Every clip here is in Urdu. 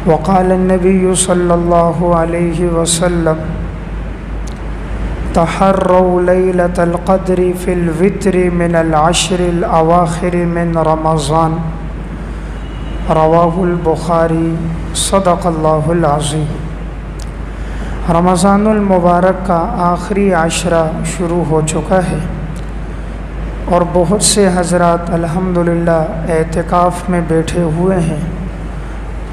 وقال النبي صلى الله عليه وسلم تحروا ليلة القدر في الوتر من العشر الأواخر من رمضان رواہ البخاری صدق اللہ العظیم۔ رمضان المبارک کا آخری عشرہ شروع ہو چکا ہے اور بہت سے حضرات الحمدللہ اعتکاف میں بیٹھے ہوئے ہیں،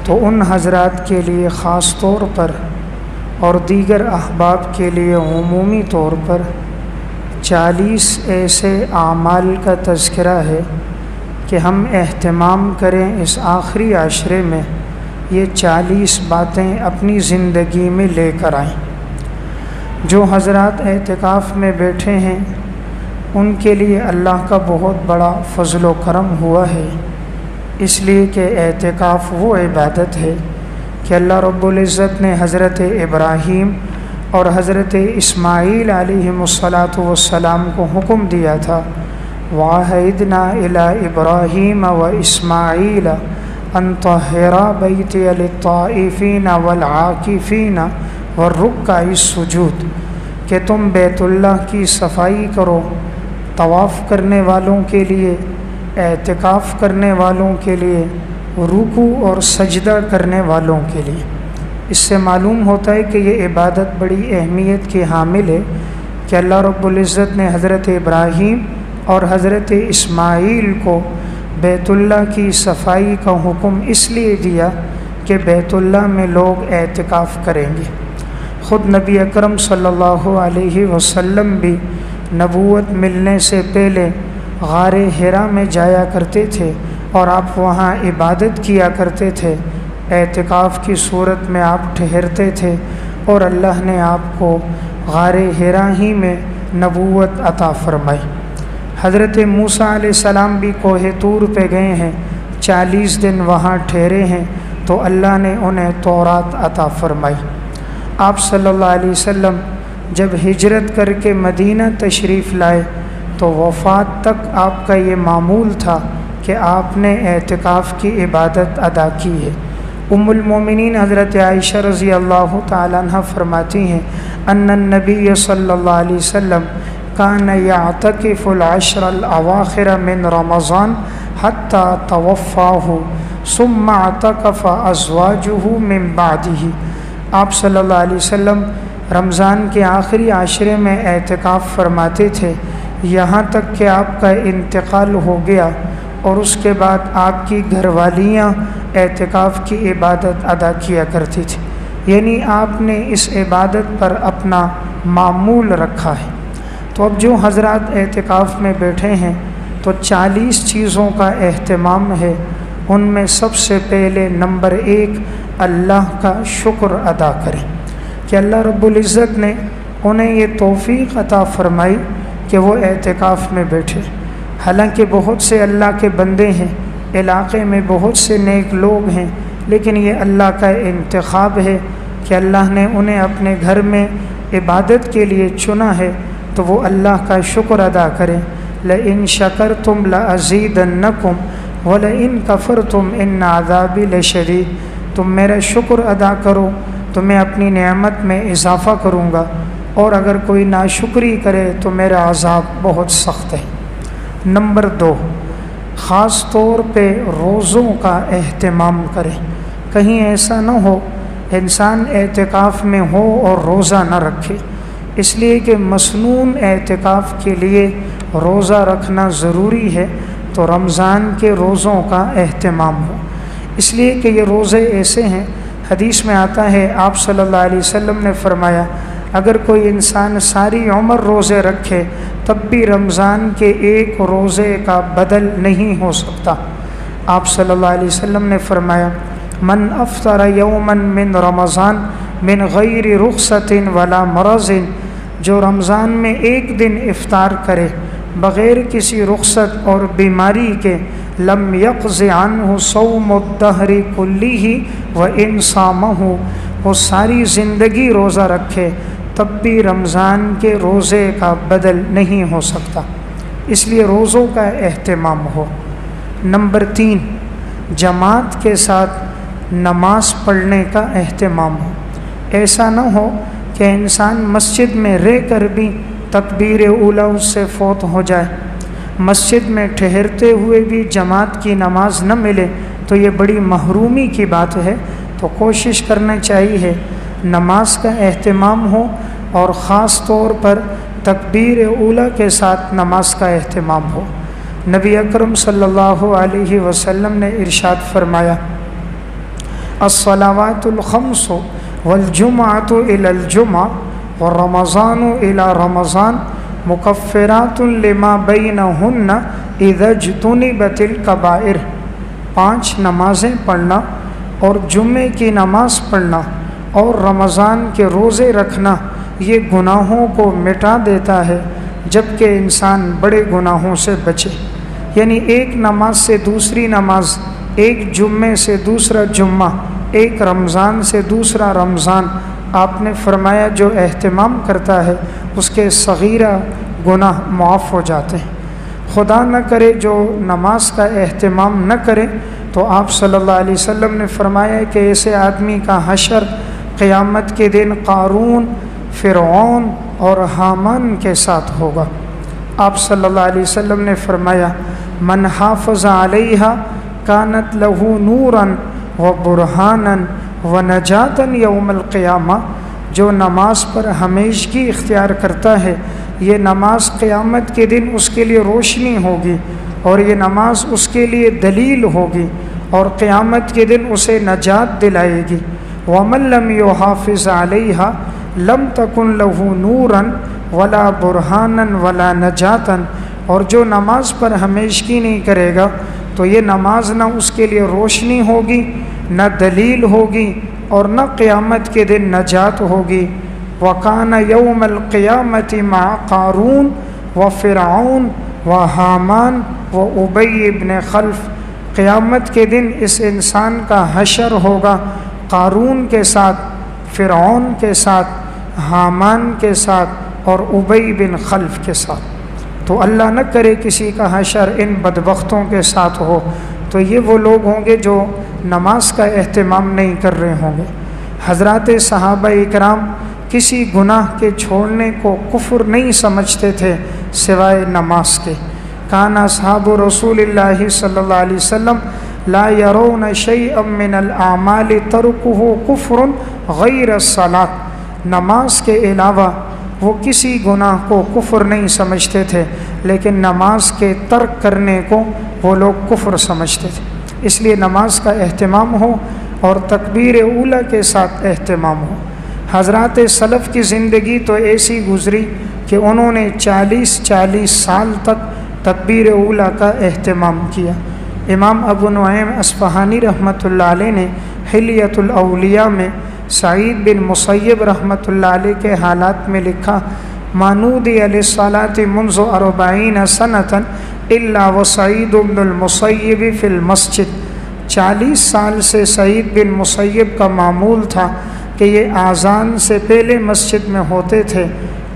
تو ان حضرات کے لیے خاص طور پر اور دیگر احباب کے لیے عمومی طور پر 40 ایسے اعمال کا تذکرہ ہے کہ ہم اہتمام کریں اس آخری عشرے میں یہ 40 باتیں اپنی زندگی میں لے کر آئیں۔ جو حضرات اعتکاف میں بیٹھے ہیں ان کے لیے اللہ کا بہت بڑا فضل و کرم ہوا ہے، اس لیے کہ اعتکاف وہ عبادت ہے کہ اللہ رب العزت نے حضرت ابراہیم اور حضرت اسماعیل علیہم السلام کو حکم دیا تھا، وَعَهِدْنَا إِلَىٰ إِبْرَاهِيمَ وَإِسْمَاعِيلَ أَن طَهِّرَا بَيْتِيَ لِلطَّائِفِينَ وَالْعَاكِفِينَ وَالرُّكَّعِ السُّجُودِ کہ تم بیت اللہ کی صفائی کرو، طواف کرنے والوں کے لیے، اعتکاف کرنے والوں کے لیے، رکوع اور سجدہ کرنے والوں کے لیے۔ اس سے معلوم ہوتا ہے کہ یہ عبادت بڑی اہمیت کی حامل ہے کہ اللہ رب العزت نے حضرت ابراہیم اور حضرت اسماعیل کو بیت اللہ کی صفائی کا حکم اس لیے دیا کہ بیت اللہ میں لوگ اعتکاف کریں گے۔ خود نبی اکرم صلی اللہ علیہ وسلم بھی نبوت ملنے سے پہلے غار حرا میں جایا کرتے تھے اور آپ وہاں عبادت کیا کرتے تھے، اعتکاف کی صورت میں آپ ٹھہرتے تھے اور اللہ نے آپ کو غار حرا ہی میں نبوت عطا فرمائی۔ حضرت موسیٰ علیہ السلام بھی کوہ طور پہ گئے ہیں، 40 دن وہاں ٹھہرے ہیں تو اللہ نے انہیں تورات عطا فرمائی۔ آپ صلی اللہ علیہ وسلم جب ہجرت کر کے مدینہ تشریف لائے تو وفات تک آپ کا یہ معمول تھا کہ آپ نے اعتکاف کی عبادت ادا کی ہے۔ ام المومنین حضرت عائشہ رضی اللہ تعالیٰ عنہ فرماتی ہیں ان النبی صلی اللہ علیہ وسلم کان یعتکف العشر الاواخر من رمضان حتی توفاہ ثم اعتکف ازواجہ من بعدہ۔ آپ صلی اللہ علیہ وسلم رمضان کے آخری عشرے میں اعتکاف فرماتے تھے یہاں تک کہ آپ کا انتقال ہو گیا، اور اس کے بعد آپ کی گھر والیاں اعتکاف کی عبادت ادا کیا کرتی تھی، یعنی آپ نے اس عبادت پر اپنا معمول رکھا ہے۔ تو اب جو حضرات اعتکاف میں بیٹھے ہیں تو 40 چیزوں کا اہتمام ہے، ان میں سب سے پہلے نمبر 1 اللہ کا شکر ادا کریں کہ اللہ رب العزت نے انہیں یہ توفیق عطا فرمائی کہ وہ اعتکاف میں بیٹھے۔ حالانکہ بہت سے اللہ کے بندے ہیں، علاقے میں بہت سے نیک لوگ ہیں، لیکن یہ اللہ کا انتخاب ہے کہ اللہ نے انہیں اپنے گھر میں عبادت کے لیے چنا ہے، تو وہ اللہ کا شکر ادا کریں۔ لَإِن شَكَرْتُمْ لَأَزِيدَنَّكُمْ وَلَئِن كَفَرْتُمْ إِنَّ عَذَابِي لَشَدِيدٌ تم میرا شکر ادا کرو تو میں اپنی نعمت میں اضافہ کروں گا، اور اگر کوئی ناشکری کرے تو میرا عذاب بہت سخت ہے۔ نمبر 2 خاص طور پہ روزوں کا اہتمام کریں۔ کہیں ایسا نہ ہو انسان اعتکاف میں ہو اور روزہ نہ رکھے، اس لیے کہ مسنون اعتکاف کے لیے روزہ رکھنا ضروری ہے، تو رمضان کے روزوں کا اہتمام ہو۔ اس لیے کہ یہ روزے ایسے ہیں، حدیث میں آتا ہے آپ صلی اللہ علیہ وسلم نے فرمایا اگر کوئی انسان ساری عمر روزے رکھے تب بھی رمضان کے ایک روزے کا بدل نہیں ہو سکتا۔ آپ صلی اللہ علیہ وسلم نے فرمایا من افطر یوما من رمضان من غیر رخصت ولا مرض جو رمضان میں ایک دن افطار کرے بغیر کسی رخصت اور بیماری کے لم یقض عنہ صوم الدہر کلہ وان صامہ وہ ساری زندگی روزہ رکھے تب بھی رمضان کے روزے کا بدل نہیں ہو سکتا، اس لیے روزوں کا اہتمام ہو۔ نمبر 3 جماعت کے ساتھ نماز پڑھنے کا اہتمام ہو۔ ایسا نہ ہو کہ انسان مسجد میں رہ کر بھی تکبیر اولیٰ اس سے فوت ہو جائے، مسجد میں ٹھہرتے ہوئے بھی جماعت کی نماز نہ ملے تو یہ بڑی محرومی کی بات ہے۔ تو کوشش کرنا چاہیے نماز کا اہتمام ہو، اور خاص طور پر تکبیر اولیٰ کے ساتھ نماز کا اہتمام ہو۔ نبی اکرم صلی اللہ علیہ وسلم نے ارشاد فرمایا، الصلوات الخمس والجمعۃ الی الجمعہ ورمضان الی رمضان مکفرات لما بینہن اذا اجتنبت الکبائر۔ 5 نمازیں پڑھنا اور جمعے کی نماز پڑھنا اور رمضان کے روزے رکھنا یہ گناہوں کو مٹا دیتا ہے، جبکہ انسان بڑے گناہوں سے بچے۔ یعنی ایک نماز سے دوسری نماز، ایک جمعے سے دوسرا جمعہ، ایک رمضان سے دوسرا رمضان، آپ نے فرمایا جو اہتمام کرتا ہے اس کے صغیرہ گناہ معاف ہو جاتے ہیں۔ خدا نہ کرے جو نماز کا اہتمام نہ کرے تو آپ صلی اللہ علیہ وسلم نے فرمایا کہ ایسے آدمی کا حشر قیامت کے دن قارون، فرعون اور حامان کے ساتھ ہوگا۔ آپ صلی اللہ علیہ وسلم نے فرمایا، من حافظ علیہا کانت لہو نورا و برہانا و نجاتا یوم القیامہ۔ جو نماز پر ہمیشگی اختیار کرتا ہے، یہ نماز قیامت کے دن اس کے لیے روشنی ہوگی، اور یہ نماز اس کے لیے دلیل ہوگی، اور قیامت کے دن اسے نجات دلائے گی۔ ومن لم یحافظ علیہا لم تکن لہ نورا ولا برہانا ولا نجاتا۔ اور جو نماز پر ہمیشگی نہیں کرے گا تو یہ نماز نہ اس کے لیے روشنی ہوگی، نہ دلیل ہوگی، اور نہ قیامت کے دن نجات ہوگی۔ وَكَانَ يَوْمَ الْقِيَامَةِ مَعَ قَارُونَ وَفِرْعَوْنَ وَحَامَانَ وَأُبَيِّ بْنِ خَلْف۔ قیامت کے دن اس انسان کا حشر ہوگا قارون کے ساتھ، فرعون کے ساتھ، حامان کے ساتھ اور ابی بن خلف کے ساتھ۔ تو اللہ نہ کرے کسی کا حشر ان بدبختوں کے ساتھ ہو، تو یہ وہ لوگ ہوں گے جو نماز کا اہتمام نہیں کر رہے ہوں گے۔ حضرات صحابہ اکرام کسی گناہ کے چھوڑنے کو کفر نہیں سمجھتے تھے سوائے نماز کے۔ کان اصحاب رسول اللہ صلی اللہ علیہ وسلم لا يرون شيئا من الاعمال ترکہ کفر غیر الصلاۃ۔ نماز کے علاوہ وہ کسی گناہ کو کفر نہیں سمجھتے تھے، لیکن نماز کے ترک کرنے کو وہ لوگ کفر سمجھتے تھے۔ اس لیے نماز کا اہتمام ہو اور تکبیر اولیٰ کے ساتھ اہتمام ہو۔ حضرات سلف کی زندگی تو ایسی گزری کہ انہوں نے 40 سال تک تکبیر اولیٰ کا اہتمام کیا۔ امام ابو نعیم اصفہانی رحمۃ اللہ علیہ نے حلیۃ الاولیاء میں سعید بن مسیب رحمۃ اللہ علیہ کے حالات میں لکھا، مانودی علیہ الصلاۃ منذ 40 سنۃ الا وسعید بن المسیب فی المسجد۔ 40 سال سے سعید بن مسیب کا معمول تھا کہ یہ اذان سے پہلے مسجد میں ہوتے تھے،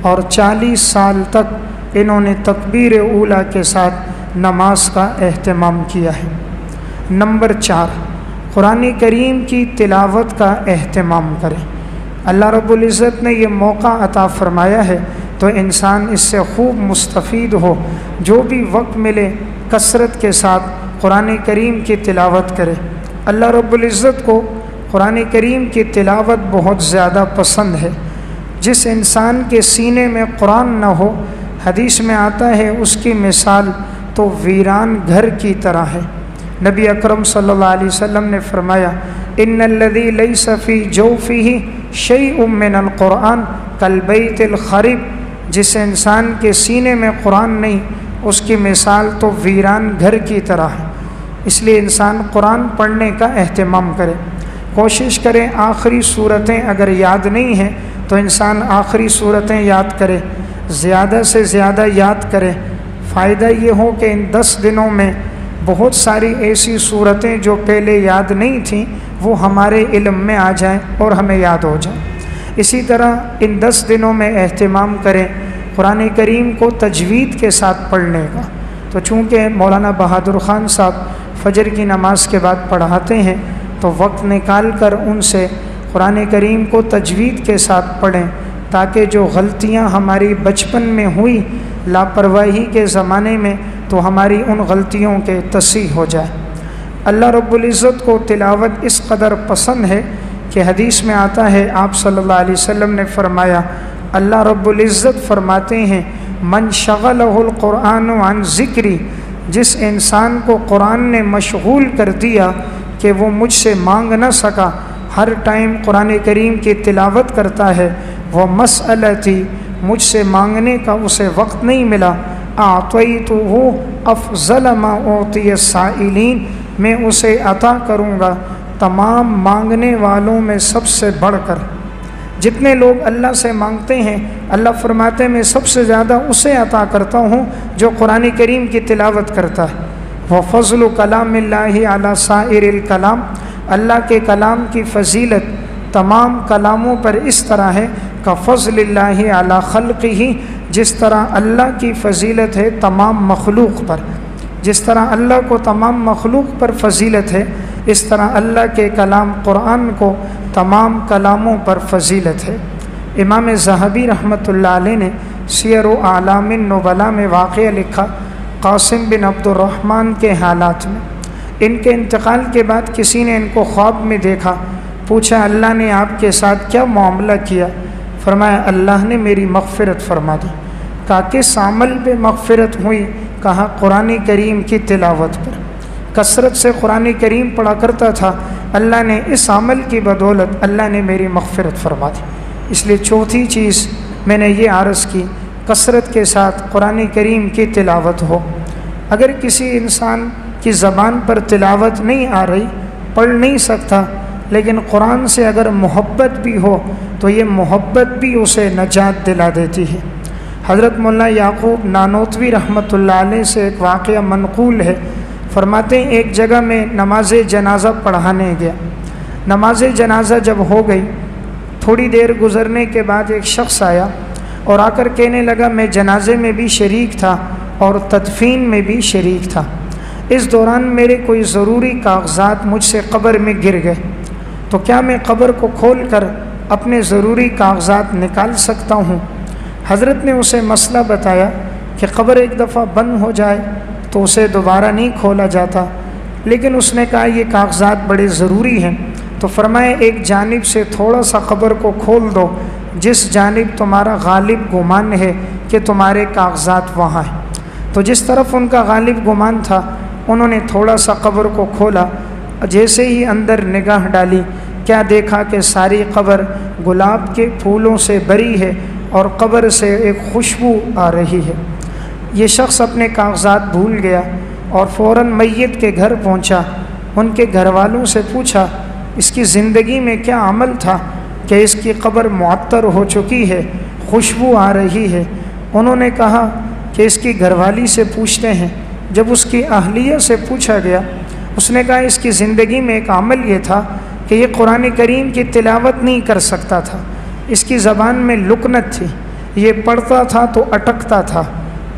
اور 40 سال تک انہوں نے تکبیر اولیٰ کے ساتھ نماز کا اہتمام کیا ہے۔ نمبر 4، قرآن کریم کی تلاوت کا اہتمام کریں۔ اللہ رب العزت نے یہ موقع عطا فرمایا ہے تو انسان اس سے خوب مستفید ہو، جو بھی وقت ملے کثرت کے ساتھ قرآن کریم کی تلاوت کرے۔ اللہ رب العزت کو قرآن کریم کی تلاوت بہت زیادہ پسند ہے۔ جس انسان کے سینے میں قرآن نہ ہو، حدیث میں آتا ہے اس کی مثال تو ویران گھر کی طرح ہے۔ نبی اکرم صلی اللہ علیہ وسلم نے فرمایا، ان الذی لیس فی جوفہ شیء من القرآن کالبیت الخرب۔ جس انسان کے سینے میں قرآن نہیں، اس کی مثال تو ویران گھر کی طرح ہے۔ اس لیے انسان قرآن پڑھنے کا اہتمام کرے، کوشش کریں آخری صورتیں اگر یاد نہیں ہیں تو انسان آخری صورتیں یاد کرے، زیادہ سے زیادہ یاد کرے۔ فائدہ یہ ہو کہ ان 10 دنوں میں بہت ساری ایسی صورتیں جو پہلے یاد نہیں تھیں وہ ہمارے علم میں آ جائیں اور ہمیں یاد ہو جائیں۔ اسی طرح ان 10 دنوں میں اہتمام کریں قرآن کریم کو تجوید کے ساتھ پڑھنے کا۔ تو چونکہ مولانا بہادر خان صاحب فجر کی نماز کے بعد پڑھاتے ہیں تو وقت نکال کر ان سے قرآن کریم کو تجوید کے ساتھ پڑھیں، تاکہ جو غلطیاں ہماری بچپن میں ہوئی لاپرواہی کے زمانے میں تو ہماری ان غلطیوں کے تصحیح ہو جائے۔ اللہ رب العزت کو تلاوت اس قدر پسند ہے کہ حدیث میں آتا ہے، آپ صلی اللہ علیہ وسلم نے فرمایا، اللہ رب العزت فرماتے ہیں، من شغلہ القرآن عن ذکری، جس انسان کو قرآن نے مشغول کر دیا کہ وہ مجھ سے مانگ نہ سکا، ہر ٹائم قرآن کریم کی تلاوت کرتا ہے، وہ مسئلتی، مجھ سے مانگنے کا اسے وقت نہیں ملا، اعطیتہ افضل ما اعطی السائلین، میں اسے عطا کروں گا تمام مانگنے والوں میں سب سے بڑھ کر۔ جتنے لوگ اللہ سے مانگتے ہیں، اللہ فرماتے ہیں میں سب سے زیادہ اسے عطا کرتا ہوں جو قرآن کریم کی تلاوت کرتا ہے۔ وَفَضْلُ كَلَامِ اللَّهِ عَلَى سَائِرِ الْكَلَامِ، اللہ کے کلام کی فضیلت تمام کلاموں پر اس طرح ہے كَفَضْلِ اللَّهِ عَلَى خَلْقِهِ، جس طرح اللہ کی فضیلت ہے تمام مخلوق پر، جس طرح اللہ کو تمام مخلوق پر فضیلت ہے، اس طرح اللہ کے کلام قرآن کو تمام کلاموں پر فضیلت ہے۔ امام ذہبی رحمۃ اللہ علیہ نے سیر و اعلام النبلاء میں واقعہ لکھا، قاسم بن عبد الرحمن کے حالات میں، ان کے انتقال کے بعد کسی نے ان کو خواب میں دیکھا، پوچھا اللہ نے آپ کے ساتھ کیا معاملہ کیا؟ فرمایا اللہ نے میری مغفرت فرما دی۔ کہا کس عمل پہ مغفرت ہوئی؟ کہا قرآن کریم کی تلاوت پر، کثرت سے قرآن کریم پڑھا کرتا تھا، اللہ نے اس عمل کی بدولت اللہ نے میری مغفرت فرما دی۔ اس لیے چوتھی چیز میں نے یہ عرض کی، کثرت کے ساتھ قرآن کریم کی تلاوت ہو۔ اگر کسی انسان کی زبان پر تلاوت نہیں آ رہی، پڑھ نہیں سکتا، لیکن قرآن سے اگر محبت بھی ہو تو یہ محبت بھی اسے نجات دلا دیتی ہے۔ حضرت مولانا یعقوب نانوتوی رحمۃ اللہ علیہ سے ایک واقعہ منقول ہے، فرماتے ہیں ایک جگہ میں نماز جنازہ پڑھانے گیا، نماز جنازہ جب ہو گئی، تھوڑی دیر گزرنے کے بعد ایک شخص آیا اور آ کر کہنے لگا میں جنازے میں بھی شریک تھا اور تدفین میں بھی شریک تھا، اس دوران میرے کوئی ضروری کاغذات مجھ سے قبر میں گر گئے، تو کیا میں قبر کو کھول کر اپنے ضروری کاغذات نکال سکتا ہوں؟ حضرت نے اسے مسئلہ بتایا کہ قبر ایک دفعہ بند ہو جائے تو اسے دوبارہ نہیں کھولا جاتا، لیکن اس نے کہا یہ کاغذات بڑے ضروری ہیں، تو فرمایا ایک جانب سے تھوڑا سا قبر کو کھول دو جس جانب تمہارا غالب گمان ہے کہ تمہارے کاغذات وہاں ہیں۔ تو جس طرف ان کا غالب گمان تھا انہوں نے تھوڑا سا قبر کو کھولا، جیسے ہی اندر نگاہ ڈالی کیا دیکھا کہ ساری قبر گلاب کے پھولوں سے بری ہے اور قبر سے ایک خوشبو آ رہی ہے۔ یہ شخص اپنے کاغذات بھول گیا اور فوراً میت کے گھر پہنچا، ان کے گھر والوں سے پوچھا اس کی زندگی میں کیا عمل تھا کہ اس کی قبر معطر ہو چکی ہے، خوشبو آ رہی ہے؟ انہوں نے کہا کہ اس کی گھر والی سے پوچھتے ہیں۔ جب اس کی اہلیہ سے پوچھا گیا، اس نے کہا اس کی زندگی میں ایک عمل یہ تھا کہ یہ قرآن کریم کی تلاوت نہیں کر سکتا تھا، اس کی زبان میں لکنت تھی، یہ پڑھتا تھا تو اٹکتا تھا،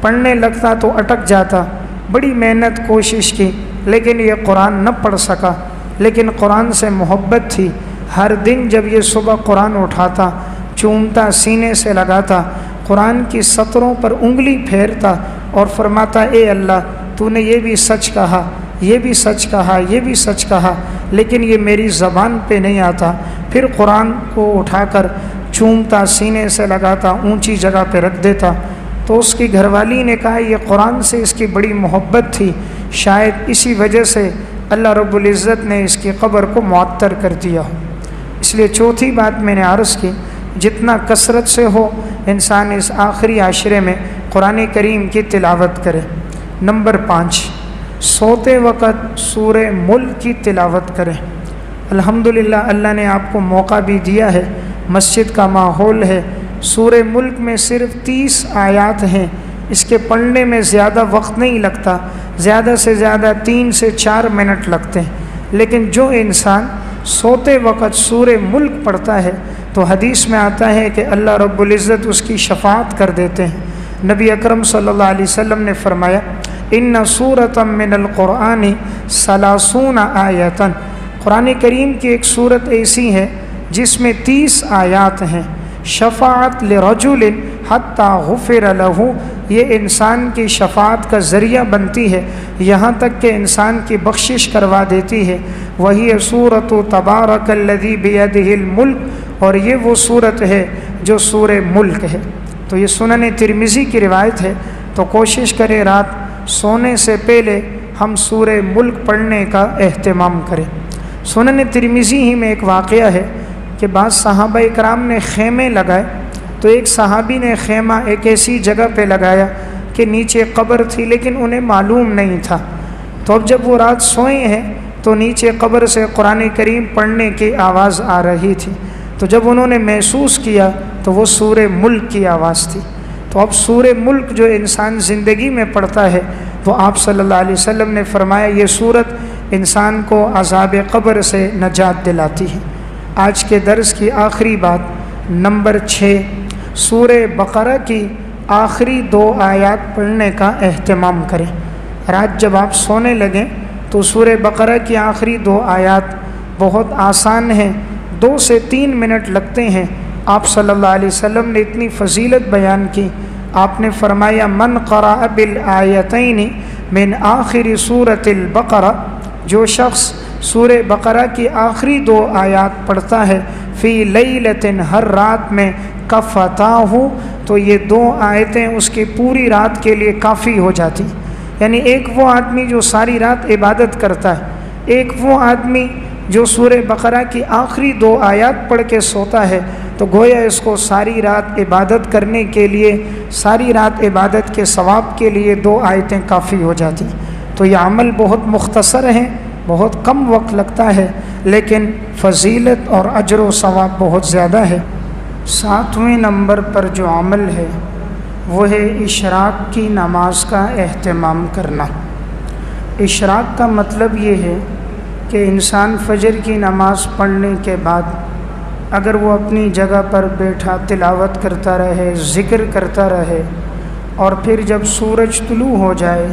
پڑھنے لگتا تو اٹک جاتا، بڑی محنت کوشش کی لیکن یہ قرآن نہ پڑھ سکا، لیکن قرآن سے محبت تھی، ہر دن جب یہ صبح قرآن اٹھاتا، چومتا، سینے سے لگاتا، قرآن کی سطروں پر انگلی پھیرتا اور فرماتا اے اللہ تو نے یہ بھی سچ کہا، یہ بھی سچ کہا، یہ بھی سچ کہا، لیکن یہ میری زبان پہ نہیں آتا۔ پھر قرآن کو اٹھا کر چومتا، سینے سے لگاتا، اونچی جگہ پہ رکھ دیتا۔ تو اس کی گھر والی نے کہا یہ قرآن سے اس کی بڑی محبت تھی، شاید اسی وجہ سے اللہ رب العزت نے اس کی قبر کو معطر کر دیا ہو۔ اس لیے چوتھی بات میں نے عرض کی، جتنا کثرت سے ہو انسان اس آخری عشرے میں قرآن کریم کی تلاوت کرے۔ نمبر 5، سوتے وقت سورہ ملک کی تلاوت کریں۔ الحمدللہ اللہ نے آپ کو موقع بھی دیا ہے، مسجد کا ماحول ہے، سورہ ملک میں صرف 30 آیات ہیں، اس کے پڑھنے میں زیادہ وقت نہیں لگتا، زیادہ سے زیادہ 3 سے 4 منٹ لگتے ہیں، لیکن جو انسان سوتے وقت سورہ ملک پڑھتا ہے تو حدیث میں آتا ہے کہ اللہ رب العزت اس کی شفاعت کر دیتے ہیں۔ نبی اکرم صلی اللہ علیہ وسلم نے فرمایا ان سورۃ من القرآن 30 آیۃ، قرآن کریم کی ایک صورت ایسی ہے جس میں 30 آیات ہیں، شفاعت لرجل حتی غفر لہ، یہ انسان کی شفاعت کا ذریعہ بنتی ہے یہاں تک کہ انسان کی بخشش کروا دیتی ہے۔ وہی سورۃ تبارک الذی بیدہ الملک، اور یہ وہ صورت ہے جو سورہ ملک ہے۔ تو یہ سنن ترمذی کی روایت ہے، تو کوشش کریں رات سونے سے پہلے ہم سورہ ملک پڑھنے کا اہتمام کریں۔ سنن ترمذی ہی میں ایک واقعہ ہے کہ بعض صحابہ اکرام نے خیمے لگائے، تو ایک صحابی نے خیمہ ایک ایسی جگہ پہ لگایا کہ نیچے قبر تھی لیکن انہیں معلوم نہیں تھا۔ تو اب جب وہ رات سوئے ہیں تو نیچے قبر سے قرآن کریم پڑھنے کی آواز آ رہی تھی، تو جب انہوں نے محسوس کیا تو وہ سورہ ملک کی آواز تھی۔ تو اب سورہ ملک جو انسان زندگی میں پڑھتا ہے وہ آپ صلی اللہ علیہ وسلم نے فرمایا یہ سورت انسان کو عذاب قبر سے نجات دلاتی ہے۔ آج کے درس کی آخری بات نمبر 6، سورہ بقرہ کی آخری 2 آیات پڑھنے کا اہتمام کریں۔ رات جب آپ سونے لگیں تو سورہ بقرہ کی آخری 2 آیات بہت آسان ہیں، 2 سے 3 منٹ لگتے ہیں۔ آپ صلی اللہ علیہ وسلم نے اتنی فضیلت بیان کی، آپ نے فرمایا من قرأ بالآیتین من آخر سورۃ البقرہ، جو شخص سورہ بقرہ کی آخری 2 آیات پڑھتا ہے فی لیلۃ، ہر رات میں، کفتاہ، تو یہ 2 آیتیں اس کی پوری رات کے لیے کافی ہو جاتی۔ یعنی ایک وہ آدمی جو ساری رات عبادت کرتا ہے، ایک وہ آدمی جو سورہ بقرہ کی آخری 2 آیات پڑھ کے سوتا ہے، تو گویا اس کو ساری رات عبادت کرنے کے لیے، ساری رات عبادت کے ثواب کے لیے 2 آیتیں کافی ہو جاتی۔ تو یہ عمل بہت مختصر ہے، بہت کم وقت لگتا ہے، لیکن فضیلت اور اجر و ثواب بہت زیادہ ہے۔ 7ویں نمبر پر جو عمل ہے وہ ہے اشراق کی نماز کا اہتمام کرنا۔ اشراق کا مطلب یہ ہے کہ انسان فجر کی نماز پڑھنے کے بعد اگر وہ اپنی جگہ پر بیٹھا تلاوت کرتا رہے، ذکر کرتا رہے، اور پھر جب سورج طلوع ہو جائے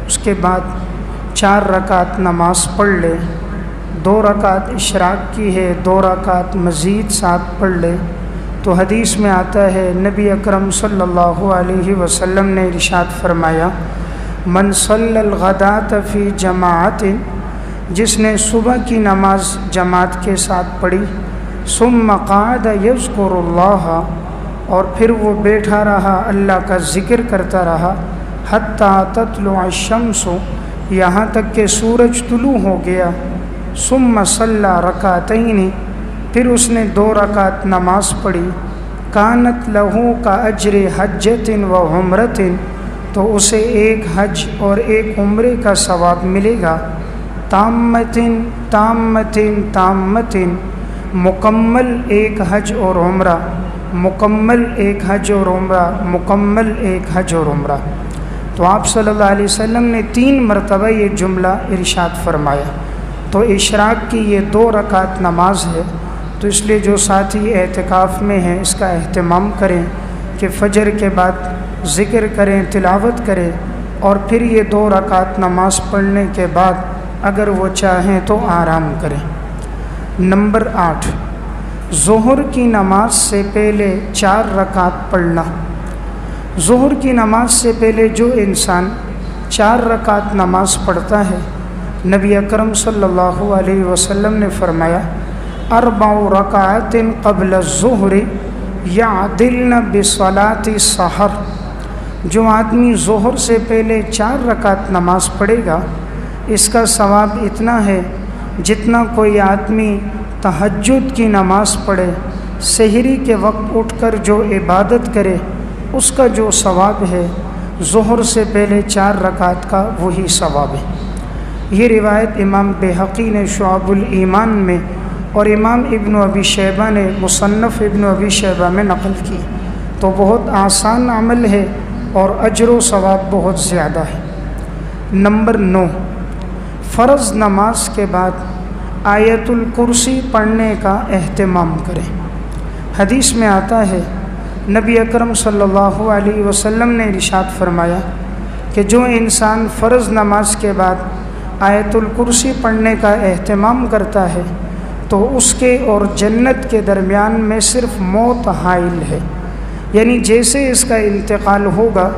اس کے بعد 4 رکعت نماز پڑھ لے، 2 رکعت اشراق کی ہے، 2 رکعت مزید ساتھ پڑھ لے، تو حدیث میں آتا ہے نبی اکرم صلی اللہ علیہ وسلم نے ارشاد فرمایا من صلی الغداۃ فی جماعت، جس نے صبح کی نماز جماعت کے ساتھ پڑھی، ثم قعد یذکر اللہ، اور پھر وہ بیٹھا رہا اللہ کا ذکر کرتا رہا، حتی تطلع الشمس، یہاں تک کہ سورج طلوع ہو گیا، ثم صلی رکعتین، پھر اس نے 2 رکعت نماز پڑھی، کانت لہو کا اجر حجۃ و عمرۃ، تو اسے 1 حج اور 1 عمرے کا ثواب ملے گا، تامتن تامتن تامتن، مکمل 1 حج اور عمرہ، مکمل 1 حج اور عمرہ، مکمل 1 حج اور عمرہ۔ تو آپ صلی اللہ علیہ وسلم نے 3 مرتبہ یہ جملہ ارشاد فرمایا۔ تو اشراق کی یہ 2 رکعت نماز ہے، تو اس لیے جو ساتھی اعتکاف میں ہیں اس کا اہتمام کریں کہ فجر کے بعد ذکر کریں، تلاوت کریں، اور پھر یہ 2 رکعت نماز پڑھنے کے بعد اگر وہ چاہیں تو آرام کریں۔ نمبر 8، ظہر کی نماز سے پہلے 4 رکعت پڑھنا۔ ظہر کی نماز سے پہلے جو انسان 4 رکعت نماز پڑھتا ہے، نبی اکرم صلی اللہ علیہ وسلم نے فرمایا 4 رکعات قبل الظہر یعدلن بصلاۃ السحر، جو آدمی ظہر سے پہلے 4 رکعت نماز پڑھے گا اس کا ثواب اتنا ہے جتنا کوئی آدمی تہجد کی نماز پڑھے، سحری کے وقت اٹھ کر جو عبادت کرے اس کا جو ثواب ہے ظہر سے پہلے 4 رکعت کا وہی ثواب ہے۔ یہ روایت امام بہقی نے شعب الایمان میں اور امام ابن ابی شیبہ نے مصنف ابن ابی شیبہ میں نقل کی۔ تو بہت آسان عمل ہے اور اجر و ثواب بہت زیادہ ہے۔ نمبر 9، فرض نماز کے بعد آیت الکرسی پڑھنے کا اہتمام کریں۔ حدیث میں آتا ہے نبی اکرم صلی اللہ علیہ وسلم نے ارشاد فرمایا کہ جو انسان فرض نماز کے بعد آیت الکرسی پڑھنے کا اہتمام کرتا ہے تو اس کے اور جنت کے درمیان میں صرف موت حائل ہے، یعنی جیسے اس کا انتقال ہوگا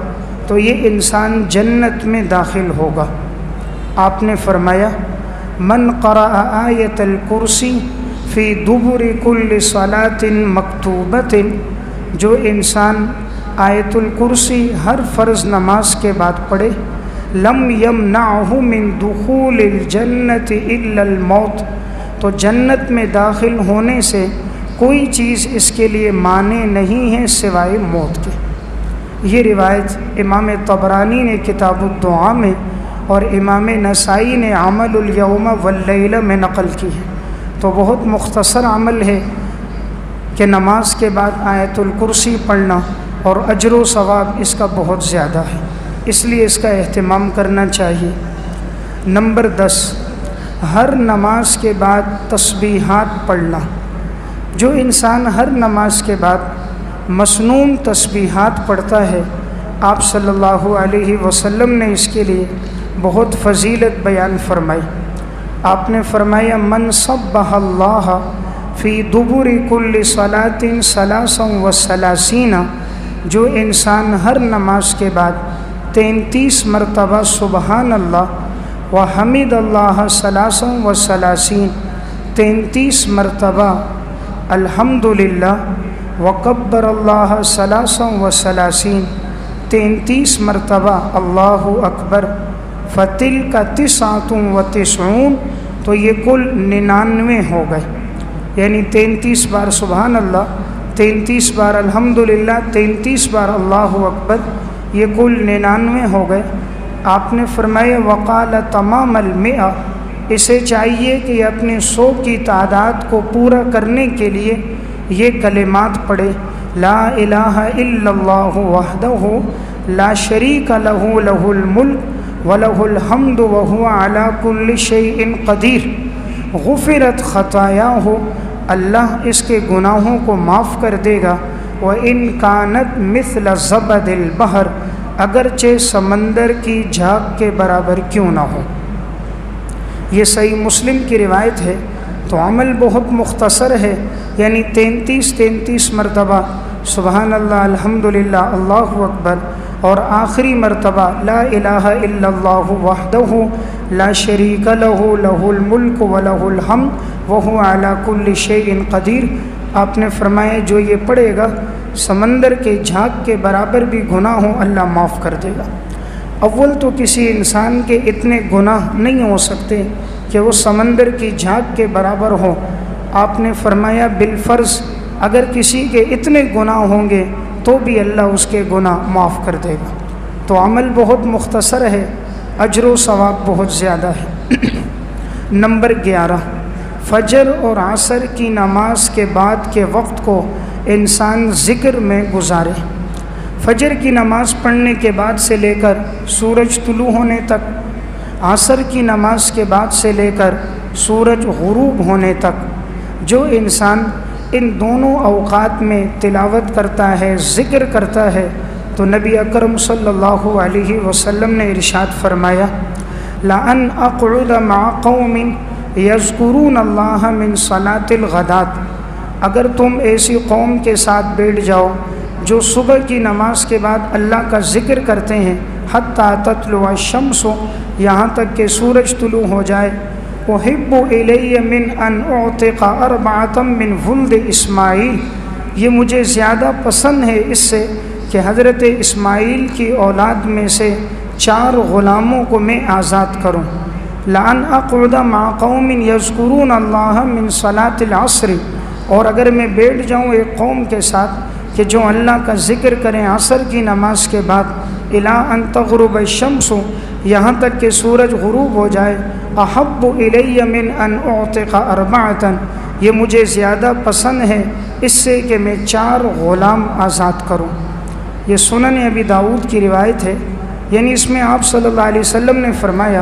تو یہ انسان جنت میں داخل ہوگا۔ آپ نے فرمایا من قرأ آیت الکرسی فی دبر کل صلاۃ مکتوبۃ، جو انسان آیت الکرسی ہر فرض نماز کے بعد پڑھے، لم یمنعہ من دخول الجنت الا الموت، تو جنت میں داخل ہونے سے کوئی چیز اس کے لیے مانع نہیں ہے سوائے موت کے۔ یہ روایت امام طبرانی نے کتاب الدعا میں اور امام نسائی نے عمل الیوم واللیلہ میں نقل کی ہے۔ تو بہت مختصر عمل ہے کہ نماز کے بعد آیت الکرسی پڑھنا، اور اجر و ثواب اس کا بہت زیادہ ہے، اس لیے اس کا اہتمام کرنا چاہیے۔ نمبر 10، ہر نماز کے بعد تسبیحات پڑھنا۔ جو انسان ہر نماز کے بعد مسنون تسبیحات پڑھتا ہے، آپ صلی اللہ علیہ وسلم نے اس کے لیے بہت فضیلت بیان فرمائی۔ آپ نے فرمایا من سبح اللہ فی دبر کل صلاۃ ثلاثا وثلاثین، جو انسان ہر نماز کے بعد 33 مرتبہ سبحان اللہ وحمد اللہ ثلاثا وثلاثین، 33 مرتبہ الحمدللہ وکبر اللہ ثلاثا وثلاثین، 33 مرتبہ اللہ اکبر، فتلک 99، تو یہ کل 99 ہو گئے، یعنی 33 بار سبحان اللہ، 33 بار الحمدللہ، 33 بار اللہ اکبر، یہ کل 99 ہو گئے۔ آپ نے فرمایا وقال تمام المئہ، اسے چاہیے کہ یہ اپنے 100 کی تعداد کو پورا کرنے کے لیے یہ کلمات پڑھے، لا الہ الا اللہ وحدہ لا شریک لہ لہ الملک ولہ الحمد وہو علی کل شیء قدیر، غفرت خطایاہ، اللہ اس کے گناہوں کو معاف کر دے گا، وَإِن كَانَتْ مِثْلَ زَبَدِ الْبَحْرِ، اگرچہ سمندر کی جھاگ کے برابر کیوں نہ ہو۔ یہ صحیح مسلم کی روایت ہے۔ تو عمل بہت مختصر ہے، یعنی 33 مرتبہ سبحان اللہ، الحمدللہ، اللہ اکبر، اور آخری مرتبہ لا الہ الا اللہ وحدہ لا شریک لہ لہ الملک ولہ الحمد وہو علی کل شیء قدیر۔ آپ نے فرمایا جو یہ پڑھے گا سمندر کے جھاگ کے برابر بھی گناہ ہوں اللہ معاف کر دے گا۔ اول تو کسی انسان کے اتنے گناہ نہیں ہو سکتے کہ وہ سمندر کی جھاگ کے برابر ہوں۔ آپ نے فرمایا بالفرض اگر کسی کے اتنے گناہ ہوں گے تو بھی اللہ اس کے گناہ معاف کر دے گا۔ تو عمل بہت مختصر ہے، اجر و ثواب بہت زیادہ ہے۔ نمبر 11، فجر اور عصر کی نماز کے بعد کے وقت کو انسان ذکر میں گزارے۔ فجر کی نماز پڑھنے کے بعد سے لے کر سورج طلوع ہونے تک، عصر کی نماز کے بعد سے لے کر سورج غروب ہونے تک، جو انسان ان دونوں اوقات میں تلاوت کرتا ہے، ذکر کرتا ہے، تو نبی اکرم صلی اللہ علیہ وسلم نے ارشاد فرمایا لَأَنْ أَقْعُدَ مَعَ قَوْمٍ يَذْكُرُونَ اللَّهَ مِنْ صَلَاةِ الْغَدَاةِ، اگر تم ایسی قوم کے ساتھ بیٹھ جاؤ جو صبح کی نماز کے بعد اللہ کا ذکر کرتے ہیں، حتیٰ تطلع الشمس، یہاں تک کہ سورج طلوع ہو جائے، احب الی من ان اعتق اربعۃ من ولد اسماعیل، یہ مجھے زیادہ پسند ہے اس سے کہ حضرت اسماعیل کی اولاد میں سے 4 غلاموں کو میں آزاد کروں۔ لأن اقعد مع قوم یذکرون اللہ من صلاة العصر، اور اگر میں بیٹھ جاؤں ایک قوم کے ساتھ کہ جو اللہ کا ذکر کریں عصر کی نماز کے بعد، الی ان تغرب الشمس، یہاں تک کہ سورج غروب ہو جائے، احب الی من ان اعتق اربعۃ، یہ مجھے زیادہ پسند ہے اس سے کہ میں 4 غلام آزاد کروں۔ یہ سنن ابی داؤد کی روایت ہے، یعنی اس میں آپ صلی اللہ علیہ وسلم نے فرمایا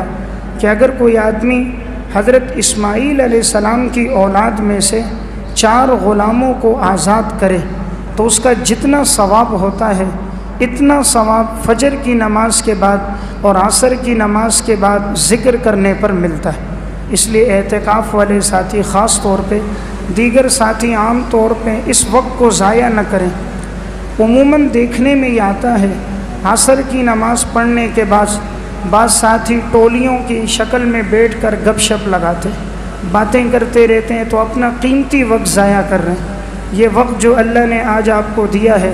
کہ اگر کوئی آدمی حضرت اسماعیل علیہ السلام کی اولاد میں سے 4 غلاموں کو آزاد کرے تو اس کا جتنا ثواب ہوتا ہے اتنا ثواب فجر کی نماز کے بعد اور عصر کی نماز کے بعد ذکر کرنے پر ملتا ہے۔ اس لیے اعتکاف والے ساتھی خاص طور پہ، دیگر ساتھی عام طور پہ اس وقت کو ضائع نہ کریں۔ عموماً دیکھنے میں یہ آتا ہے عصر کی نماز پڑھنے کے بعد بعض ساتھی ٹولیوں کی شکل میں بیٹھ کر گپ شپ لگاتے، باتیں کرتے رہتے ہیں، تو اپنا قیمتی وقت ضائع کر رہے ہیں۔ یہ وقت جو اللہ نے آج آپ کو دیا ہے،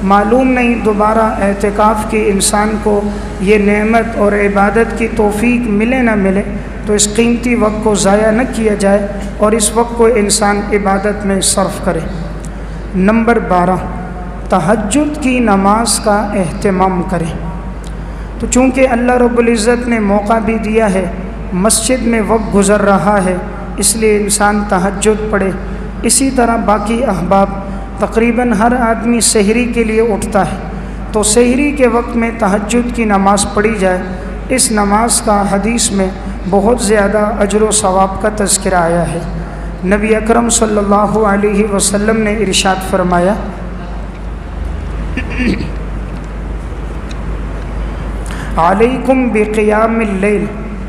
معلوم نہیں دوبارہ اعتکاف کی انسان کو یہ نعمت اور عبادت کی توفیق ملے نہ ملے، تو اس قیمتی وقت کو ضائع نہ کیا جائے اور اس وقت کو انسان عبادت میں صرف کرے۔ نمبر 12، تہجد کی نماز کا اہتمام کریں۔ تو چونکہ اللہ رب العزت نے موقع بھی دیا ہے، مسجد میں وقت گزر رہا ہے، اس لیے انسان تہجد پڑھے۔ اسی طرح باقی احباب، تقریباً ہر آدمی سحری کے لیے اٹھتا ہے، تو سحری کے وقت میں تہجد کی نماز پڑھی جائے۔ اس نماز کا حدیث میں بہت زیادہ اجر و ثواب کا تذکرہ آیا ہے۔ نبی اکرم صلی اللہ علیہ وسلم نے ارشاد فرمایا، علیکم بقیام اللیل،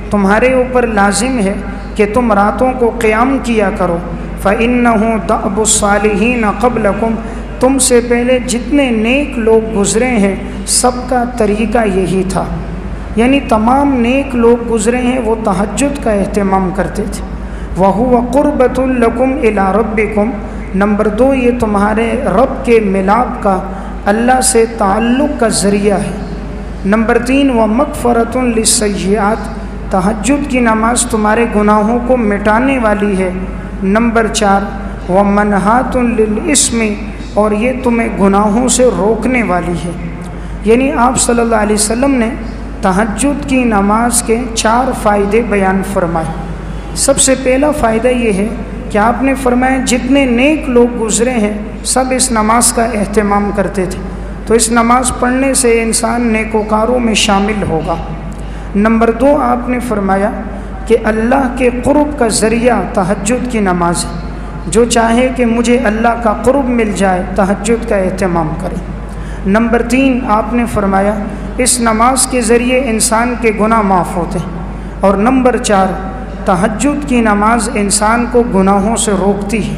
تمہارے اوپر لازم ہے کہ تم راتوں کو قیام کیا کرو، فإنہ دأب الصالحین قبلکم، تم سے پہلے جتنے نیک لوگ گزرے ہیں سب کا طریقہ یہی تھا، یعنی تمام نیک لوگ گزرے ہیں وہ تہجد کا اہتمام کرتے تھے۔ وَهُوَ قُرْبَةٌ لَكُمْ إِلَىٰ رَبِّكُمْ، نمبر 2، یہ تمہارے رب کے ملاپ کا، اللہ سے تعلق کا ذریعہ ہے۔ نمبر 3، وَمَغْفِرَةٌ لِلسَّيِّئَاتِ، تہجد کی نماز تمہارے گناہوں کو مٹانے والی ہے۔ نمبر 4، وَمَنْہَاتٌ لِلْإِثْمِ، اور یہ تمہیں گناہوں سے روکنے والی ہے۔ یعنی آپ صلی اللہ علیہ وسلم نے تہجد کی نماز کے 4 فائدے بیان فرمائے۔ سب سے پہلا فائدہ یہ ہے کہ آپ نے فرمایا جتنے نیک لوگ گزرے ہیں سب اس نماز کا اہتمام کرتے تھے، تو اس نماز پڑھنے سے انسان نیکوکاروں میں شامل ہوگا۔ نمبر 2، آپ نے فرمایا کہ اللہ کے قرب کا ذریعہ تہجد کی نماز ہے، جو چاہے کہ مجھے اللہ کا قرب مل جائے تہجد کا اہتمام کرے۔ نمبر 3، آپ نے فرمایا اس نماز کے ذریعے انسان کے گناہ معاف ہوتے ہیں۔ اور نمبر 4، تہجد کی نماز انسان کو گناہوں سے روکتی ہے۔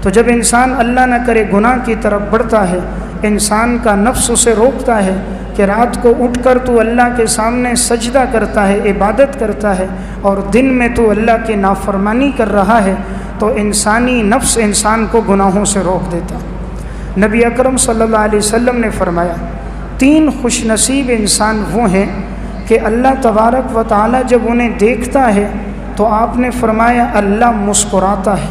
تو جب انسان اللہ نہ کرے گناہ کی طرف بڑھتا ہے، انسان کا نفس اسے روکتا ہے کہ رات کو اٹھ کر تو اللہ کے سامنے سجدہ کرتا ہے، عبادت کرتا ہے، اور دن میں تو اللہ کی نافرمانی کر رہا ہے، تو انسانی نفس انسان کو گناہوں سے روک دیتا۔ نبی اکرم صلی اللہ علیہ وسلم نے فرمایا 3 خوش نصیب انسان وہ ہیں کہ اللہ تبارک و تعالی جب انہیں دیکھتا ہے تو آپ نے فرمایا اللہ مسکراتا ہے،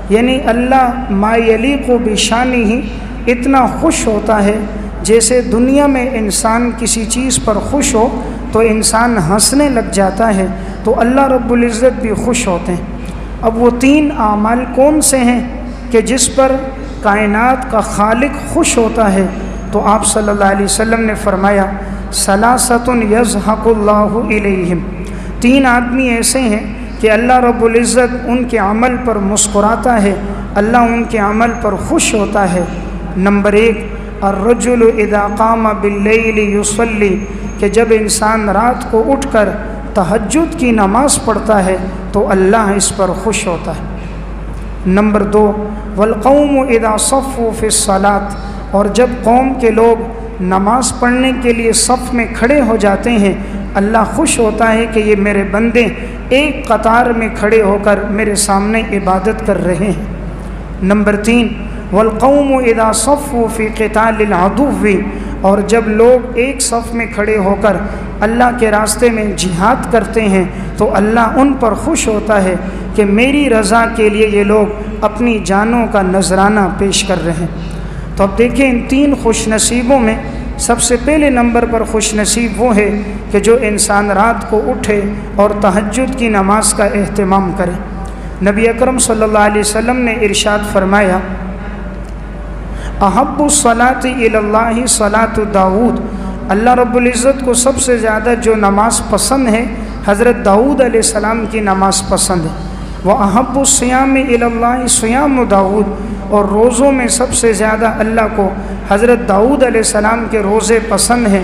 یعنی اللہ ما یلیق بشانہ، اتنا خوش ہوتا ہے جیسے دنیا میں انسان کسی چیز پر خوش ہو تو انسان ہنسنے لگ جاتا ہے، تو اللہ رب العزت بھی خوش ہوتے ہیں۔ اب وہ 3 اعمال کون سے ہیں کہ جس پر کائنات کا خالق خوش ہوتا ہے؟ تو آپ صلی اللہ علیہ وسلم نے فرمایا ثلاثۃ یضحک اللہ الیہم، 3 آدمی ایسے ہیں کہ اللہ رب العزت ان کے عمل پر مسکراتا ہے، اللہ ان کے عمل پر خوش ہوتا ہے۔ نمبر 1، الرجل اذا قام باللیل یصلی، کہ جب انسان رات کو اٹھ کر تہجد کی نماز پڑھتا ہے تو اللہ اس پر خوش ہوتا ہے۔ نمبر 2، والقوم اذا صفوا فی الصلاۃ، اور جب قوم کے لوگ نماز پڑھنے کے لیے صف میں کھڑے ہو جاتے ہیں، اللہ خوش ہوتا ہے کہ یہ میرے بندے ایک قطار میں کھڑے ہو کر میرے سامنے عبادت کر رہے ہیں۔ نمبر 3، والقوم اذا صفوا فی قتال العدو، اور جب لوگ ایک صف میں کھڑے ہو کر اللہ کے راستے میں جہاد کرتے ہیں تو اللہ ان پر خوش ہوتا ہے کہ میری رضا کے لیے یہ لوگ اپنی جانوں کا نذرانہ پیش کر رہے ہیں۔ تو اب دیکھیں ان 3 خوش نصیبوں میں سب سے پہلے نمبر پر خوش نصیب وہ ہے کہ جو انسان رات کو اٹھے اور تہجد کی نماز کا اہتمام کرے۔ نبی اکرم صلی اللہ علیہ وسلم نے ارشاد فرمایا احب الصلاۃ الی اللہ صلاۃ داؤد، اللہ رب العزت کو سب سے زیادہ جو نماز پسند ہے حضرت داؤد علیہ السلام کی نماز پسند ہے۔ وَأَحَبُّ الصِّيَامِ إِلَى اللَّهِ صِيَامُ داؤد، اور روزوں میں سب سے زیادہ اللہ کو حضرت داؤد علیہ السلام کے روزے پسند ہیں۔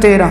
13,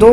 2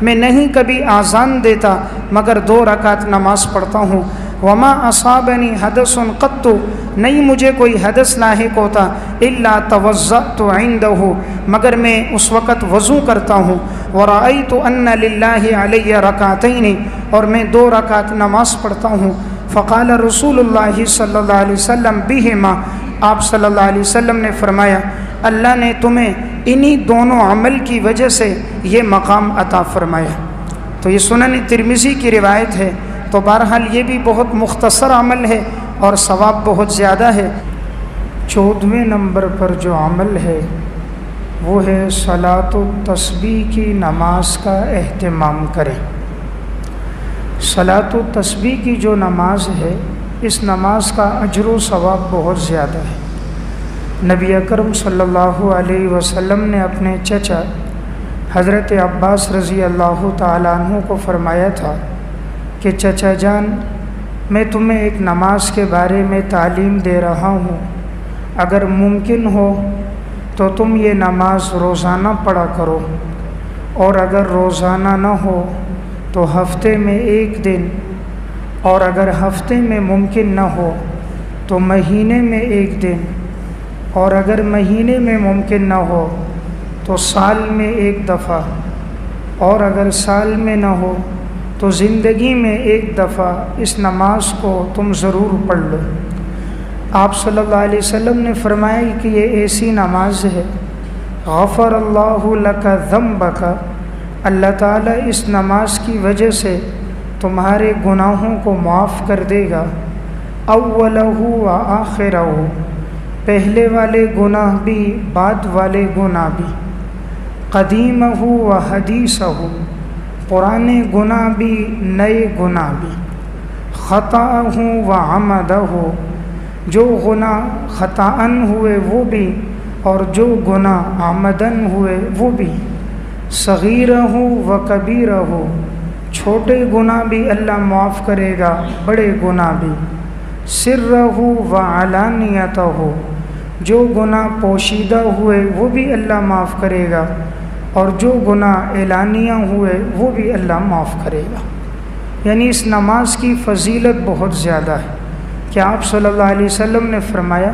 میں نہیں کبھی آذان دیتا مگر 2 رکعت نماز پڑھتا ہوں۔ وما اصابنی حدث قط، نہیں مجھے کوئی حدث لاحق ہوتا الا توضأت عنده، مگر میں اس وقت وضو کرتا ہوں۔ ورأیت ان للہ علی رکعتین، اور میں 2 رکعت نماز پڑھتا ہوں۔ فقال رسول اللہ صلی اللہ علیہ وسلم بہما، آپ صلی اللہ علیہ وسلم نے فرمایا اللہ نے تمہیں انہی دونوں عمل کی وجہ سے یہ مقام عطا فرمایا۔ تو یہ سنن ترمذی کی روایت ہے۔ تو بہرحال یہ بھی بہت مختصر عمل ہے اور ثواب بہت زیادہ ہے۔ 14ویں نمبر پر جو عمل ہے وہ ہے صلاۃ التسبیح کی نماز کا اہتمام کریں۔ صلاۃ التسبیح کی جو نماز ہے اس نماز کا اجر و ثواب بہت زیادہ ہے۔ نبی اکرم صلی اللہ علیہ وسلم نے اپنے چچا حضرت عباس رضی اللہ تعالیٰ عنہ کو فرمایا تھا کہ چچا جان، میں تمہیں ایک نماز کے بارے میں تعلیم دے رہا ہوں، اگر ممکن ہو تو تم یہ نماز روزانہ پڑھا کرو، اور اگر روزانہ نہ ہو تو ہفتے میں 1 دن، اور اگر ہفتے میں ممکن نہ ہو تو مہینے میں 1 دن، اور اگر مہینے میں ممکن نہ ہو تو سال میں 1 دفعہ، اور اگر سال میں نہ ہو تو زندگی میں 1 دفعہ اس نماز کو تم ضرور پڑھ لو۔ آپ صلی اللہ علیہ وسلم نے فرمایا کہ یہ ایسی نماز ہے غفر اللہ لک ذنبک، اللہ تعالیٰ اس نماز کی وجہ سے تمہارے گناہوں کو معاف کر دے گا، اولہ و آخرہ، پہلے والے گناہ بھی بعد والے گناہ بھی، قدیمہ و حدیثہ، پرانے گناہ بھی نئے گناہ بھی، خطا و عمدہ، جو گناہ خطاً ہوئے وہ بھی اور جو گناہ عمدن ہوئے وہ بھی، صغیرہ و کبیرہ، چھوٹے گناہ بھی اللہ معاف کرے گا، بڑے گناہ بھی، سرہ و علانیتہ، جو گناہ پوشیدہ ہوئے وہ بھی اللہ معاف کرے گا، اور جو گناہ اعلانیہ ہوئے وہ بھی اللہ معاف کرے گا۔ یعنی اس نماز کی فضیلت بہت زیادہ ہے کہ آپ صلی اللہ علیہ وسلم نے فرمایا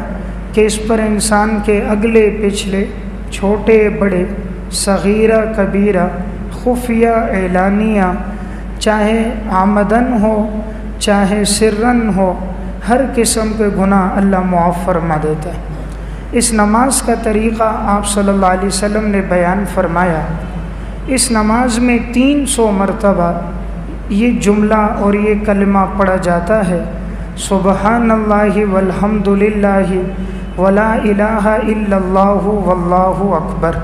کہ اس پر انسان کے اگلے پچھلے، چھوٹے بڑے، صغیرہ کبیرہ، خفیہ اعلانیہ، چاہے آمدن ہو چاہے سرن ہو، ہر قسم کے گناہ اللہ معاف فرما دیتا ہے۔ اس نماز کا طریقہ آپ صلی اللہ علیہ وسلم نے بیان فرمایا۔ اس نماز میں 300 مرتبہ یہ جملہ اور یہ کلمہ پڑھا جاتا ہے، سبحان اللہ والحمد للہ ولا الہ الا اللہ واللہ اکبر۔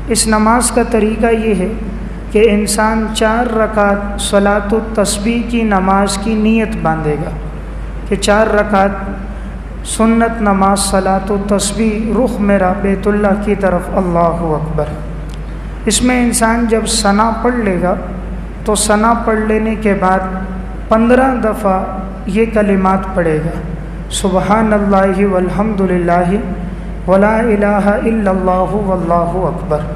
اس نماز کا طریقہ یہ ہے کہ انسان 4 رکعت صلاۃ التسبیح کی نماز کی نیت باندھے گا کہ 4 رکعت سنت نماز صلاۃ التسبیح، رخ میرا بیت اللہ کی طرف، اللہ اکبر۔ اس میں انسان جب ثنا پڑھ لے گا تو ثنا پڑھ لینے کے بعد 15 دفعہ یہ کلمات پڑھے گا، سبحان اللہ والحمد للہ ولا الہ الا اللہ واللہ اکبر۔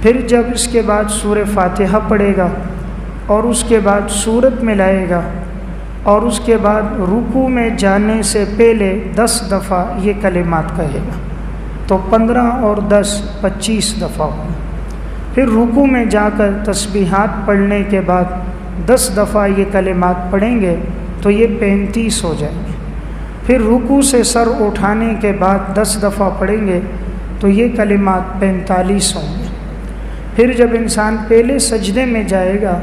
پھر جب اس کے بعد سورہ فاتحہ پڑھے گا اور اس کے بعد سورت میں لائے گا، اور اس کے بعد رکوع میں جانے سے پہلے 10 دفعہ یہ کلمات کہے گا، تو 15 اور 10 25 دفعہ ہوگا۔ پھر رکوع میں جا کر تسبیحات پڑھنے کے بعد 10 دفعہ یہ کلمات پڑھیں گے تو یہ 35 ہو جائیں گے۔ پھر رکوع سے سر اٹھانے کے بعد 10 دفعہ پڑھیں گے تو یہ کلمات 45 ہوں گے۔ پھر جب انسان پہلے سجدے میں جائے گا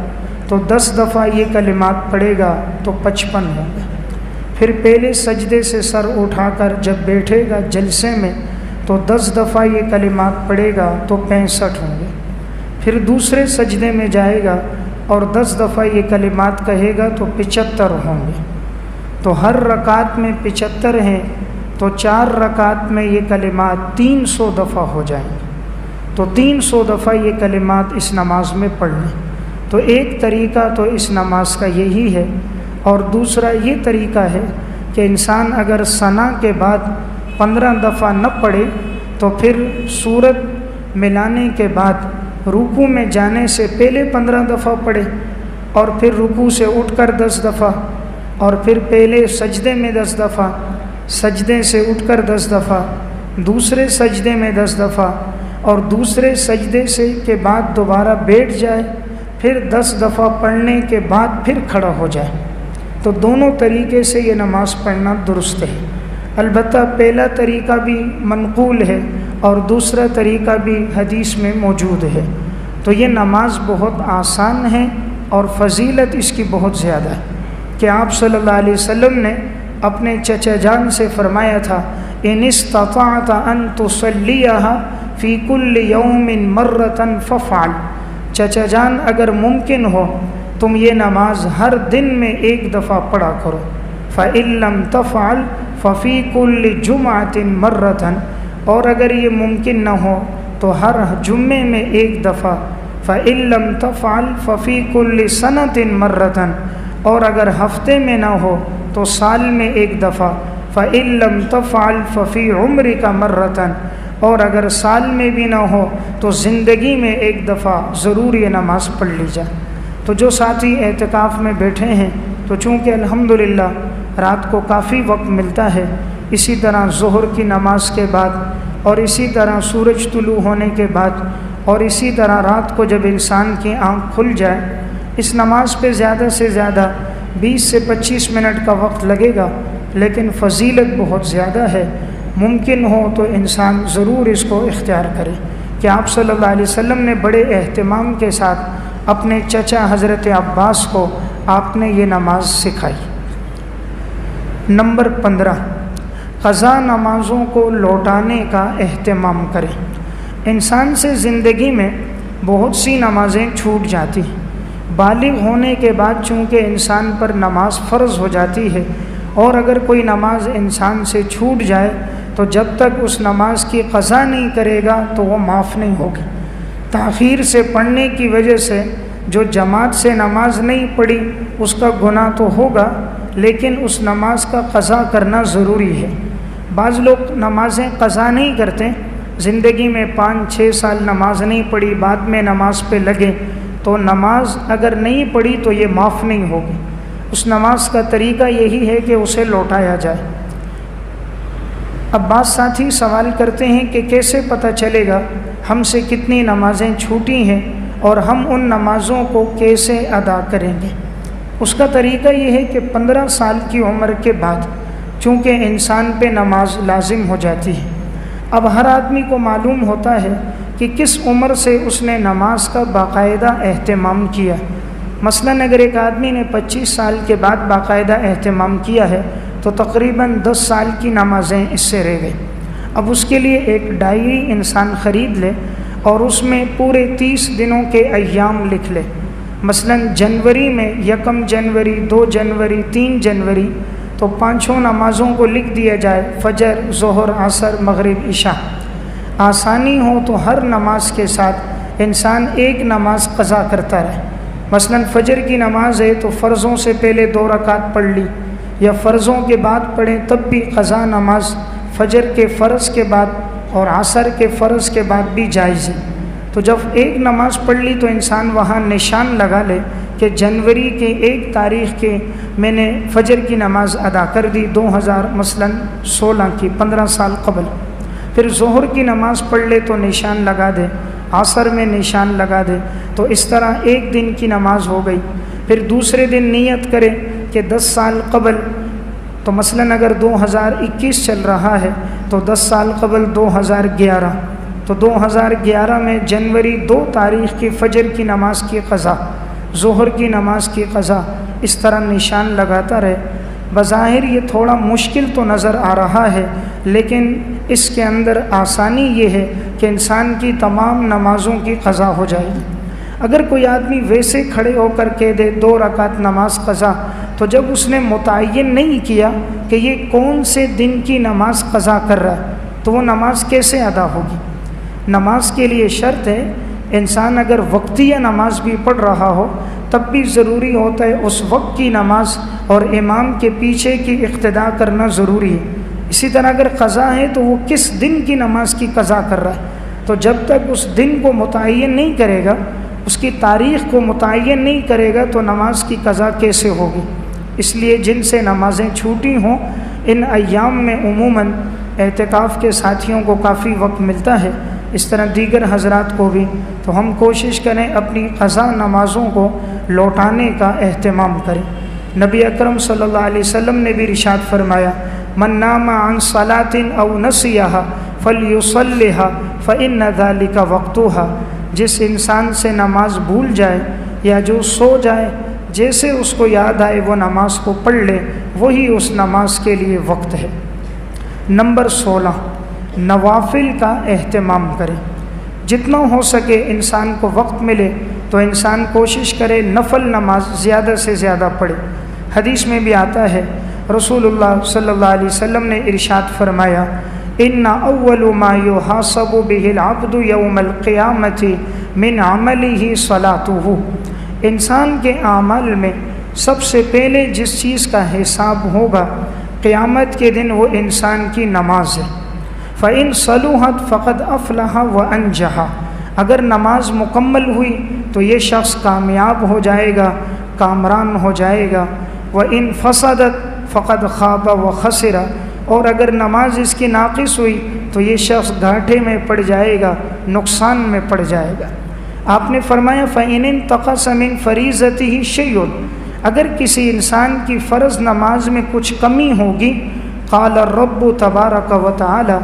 تو 10 دفعہ یہ کلمات پڑھے گا تو 55 ہوں گے۔ پھر پہلے سجدے سے سر اٹھا کر جب بیٹھے گا جلسے میں تو 10 دفعہ یہ کلمات پڑھے گا تو 65 ہوں گے۔ پھر دوسرے سجدے میں جائے گا اور 10 دفعہ یہ کلمات کہے گا تو 75 ہوں گے۔ تو ہر رکعت میں 75 ہیں تو 4 رکعت میں یہ کلمات 300 دفعہ ہو جائیں گے۔ تو 300 دفعہ یہ کلمات اس نماز میں پڑھیں۔ تو ایک طریقہ تو اس نماز کا یہی ہے، اور دوسرا یہ طریقہ ہے کہ انسان اگر ثنا کے بعد 15 دفعہ نہ پڑھے تو پھر سورت ملانے کے بعد رکوع میں جانے سے پہلے 15 دفعہ پڑھے، اور پھر رکوع سے اٹھ کر 10 دفعہ، اور پھر پہلے سجدے میں 10 دفعہ، سجدے سے اٹھ کر 10 دفعہ، دوسرے سجدے میں 10 دفعہ، اور دوسرے سجدے سے کے بعد دوبارہ بیٹھ جائے، پھر 10 دفعہ پڑھنے کے بعد پھر کھڑا ہو جائے۔ تو دونوں طریقے سے یہ نماز پڑھنا درست ہے۔ البتہ پہلا طریقہ بھی منقول ہے اور دوسرا طریقہ بھی حدیث میں موجود ہے۔ تو یہ نماز بہت آسان ہے اور فضیلت اس کی بہت زیادہ ہے کہ آپ صلی اللہ علیہ وسلم نے اپنے چچا جان سے فرمایا تھا، ان استطعت ان تصلیھا فی کل یوم مرۃ فافعل، چچا جان اگر ممکن ہو تم یہ نماز ہر دن میں ایک دفعہ پڑھا کرو، فإن لم تفعل ففی کل جمعۃ مرۃ، اور اگر یہ ممکن نہ ہو تو ہر جمعے میں ایک دفعہ، فإن لم تفعل ففی کل سنۃ مرۃ، اور اگر ہفتے میں نہ ہو تو سال میں ایک دفعہ، فإن لم تفعل ففی عمرک مرۃ، اور اگر سال میں بھی نہ ہو تو زندگی میں ایک دفعہ ضرور یہ نماز پڑھ لی جائے۔ تو جو ساتھی اعتکاف میں بیٹھے ہیں تو چونکہ الحمدللہ رات کو کافی وقت ملتا ہے، اسی طرح ظہر کی نماز کے بعد، اور اسی طرح سورج طلوع ہونے کے بعد، اور اسی طرح رات کو جب انسان کی آنکھ کھل جائے، اس نماز پہ زیادہ سے زیادہ 20 سے 25 منٹ کا وقت لگے گا، لیکن فضیلت بہت زیادہ ہے۔ ممکن ہو تو انسان ضرور اس کو اختیار کرے کہ آپ صلی اللہ علیہ وسلم نے بڑے اہتمام کے ساتھ اپنے چچا حضرت عباس کو آپ نے یہ نماز سکھائی۔ نمبر 15، قضا نمازوں کو لوٹانے کا اہتمام کریں۔ انسان سے زندگی میں بہت سی نمازیں چھوٹ جاتی ہیں۔ بالغ ہونے کے بعد چونکہ انسان پر نماز فرض ہو جاتی ہے، اور اگر کوئی نماز انسان سے چھوٹ جائے تو جب تک اس نماز کی قضا نہیں کرے گا تو وہ معاف نہیں ہوگی۔ تاخیر سے پڑھنے کی وجہ سے جو جماعت سے نماز نہیں پڑھی اس کا گناہ تو ہوگا، لیکن اس نماز کا قضا کرنا ضروری ہے۔ بعض لوگ نمازیں قضا نہیں کرتے، زندگی میں 5-6 سال نماز نہیں پڑھی، بعد میں نماز پہ لگے، تو نماز اگر نہیں پڑھی تو یہ معاف نہیں ہوگی۔ اس نماز کا طریقہ یہی ہے کہ اسے لوٹایا جائے۔ اب بعض ساتھی سوال کرتے ہیں کہ کیسے پتہ چلے گا ہم سے کتنی نمازیں چھوٹی ہیں اور ہم ان نمازوں کو کیسے ادا کریں گے؟ اس کا طریقہ یہ ہے کہ 15 سال کی عمر کے بعد چونکہ انسان پہ نماز لازم ہو جاتی ہے، اب ہر آدمی کو معلوم ہوتا ہے کہ کس عمر سے اس نے نماز کا باقاعدہ اہتمام کیا۔ مثلاً اگر ایک آدمی نے 25 سال کے بعد باقاعدہ اہتمام کیا ہے تو تقریباً 10 سال کی نمازیں اس سے رہ گئی۔ اب اس کے لیے ایک ڈائری انسان خرید لے اور اس میں پورے 30 دنوں کے ایام لکھ لے۔ مثلاً جنوری میں 1 جنوری، 2 جنوری، 3 جنوری، تو 5 نمازوں کو لکھ دیا جائے، فجر، ظہر، عصر، مغرب، عشاء۔ آسانی ہو تو ہر نماز کے ساتھ انسان ایک نماز قضا کرتا رہے۔ مثلاً فجر کی نماز ہے تو فرضوں سے پہلے 2 رکعت پڑھ لی، یا فرضوں کے بعد پڑھیں تب بھی قضا نماز فجر کے فرض کے بعد اور عصر کے فرض کے بعد بھی جائز ہے۔ تو جب ایک نماز پڑھ لی تو انسان وہاں نشان لگا لے کہ جنوری کے 1 تاریخ کے میں نے فجر کی نماز ادا کر دی، 2016 کی، 15 سال قبل۔ پھر ظہر کی نماز پڑھ لے تو نشان لگا دے، عصر میں نشان لگا دے، تو اس طرح 1 دن کی نماز ہو گئی۔ پھر دوسرے دن نیت کرے کہ 10 سال قبل، تو مثلاً اگر 2021 چل رہا ہے تو 10 سال قبل 2011، تو 2011 میں جنوری 2 تاریخ کی فجر کی نماز کی قضا، ظہر کی نماز کی قضا، اس طرح نشان لگاتا رہے۔ بظاہر یہ تھوڑا مشکل تو نظر آ رہا ہے، لیکن اس کے اندر آسانی یہ ہے کہ انسان کی تمام نمازوں کی قضا ہو جائے گی۔ اگر کوئی آدمی ویسے کھڑے ہو کر کہہ دے 2 رکعت نماز قضا، تو جب اس نے متعین نہیں کیا کہ یہ کون سے دن کی نماز قضا کر رہا ہے تو وہ نماز کیسے ادا ہوگی؟ نماز کے لیے شرط ہے انسان اگر وقتیہ نماز بھی پڑھ رہا ہو تب بھی ضروری ہوتا ہے اس وقت کی نماز اور امام کے پیچھے کی اقتداء کرنا ضروری ہے۔ اسی طرح اگر قضا ہے تو وہ کس دن کی نماز کی قضا کر رہا ہے۔ تو جب تک اس دن کو متعین نہیں کرے گا، اس کی تاریخ کو متعین نہیں کرے گا، تو نماز کی قضا کیسے ہوگی؟ اس لیے جن سے نمازیں چھوٹی ہوں ان ایام میں عموماً اعتکاف کے ساتھیوں کو کافی وقت ملتا ہے، اس طرح دیگر حضرات کو بھی، تو ہم کوشش کریں اپنی قضا نمازوں کو لوٹانے کا اہتمام کریں۔ نبی اکرم صلی اللہ علیہ وسلم نے بھی ارشاد فرمایا، من نام عن صلاۃ او نسیھا فلیصلھا فإن ذلک وقتھا، جس انسان سے نماز بھول جائے یا جو سو جائے، جیسے اس کو یاد آئے وہ نماز کو پڑھ لے، وہی اس نماز کے لیے وقت ہے۔ نمبر 16، نوافل کا اہتمام کریں۔ جتنا ہو سکے انسان کو وقت ملے تو انسان کوشش کرے نفل نماز زیادہ سے زیادہ پڑھے۔ حدیث میں بھی آتا ہے، رسول اللہ صلی اللہ علیہ وسلم نے ارشاد فرمایا، ان اول ما یحاسب به العبد یوم القیامۃ من عملہ صلاۃہ، انسان کے اعمال میں سب سے پہلے جس چیز کا حساب ہوگا قیامت کے دن وہ انسان کی نماز ہے۔ فإن صلحت فقد افلح وانجح، اگر نماز مکمل ہوئی تو یہ شخص کامیاب ہو جائے گا، کامران ہو جائے گا۔ وإن فسدت فقد خاب وخسر، اور اگر نماز اس کی ناقص ہوئی تو یہ شخص گھاٹے میں پڑ جائے گا، نقصان میں پڑ جائے گا۔ آپ نے فرمایا فإن انتقص من فریضتہ شیء، اگر کسی انسان کی فرض نماز میں کچھ کمی ہوگی، قال الرب تبارک و تعالی،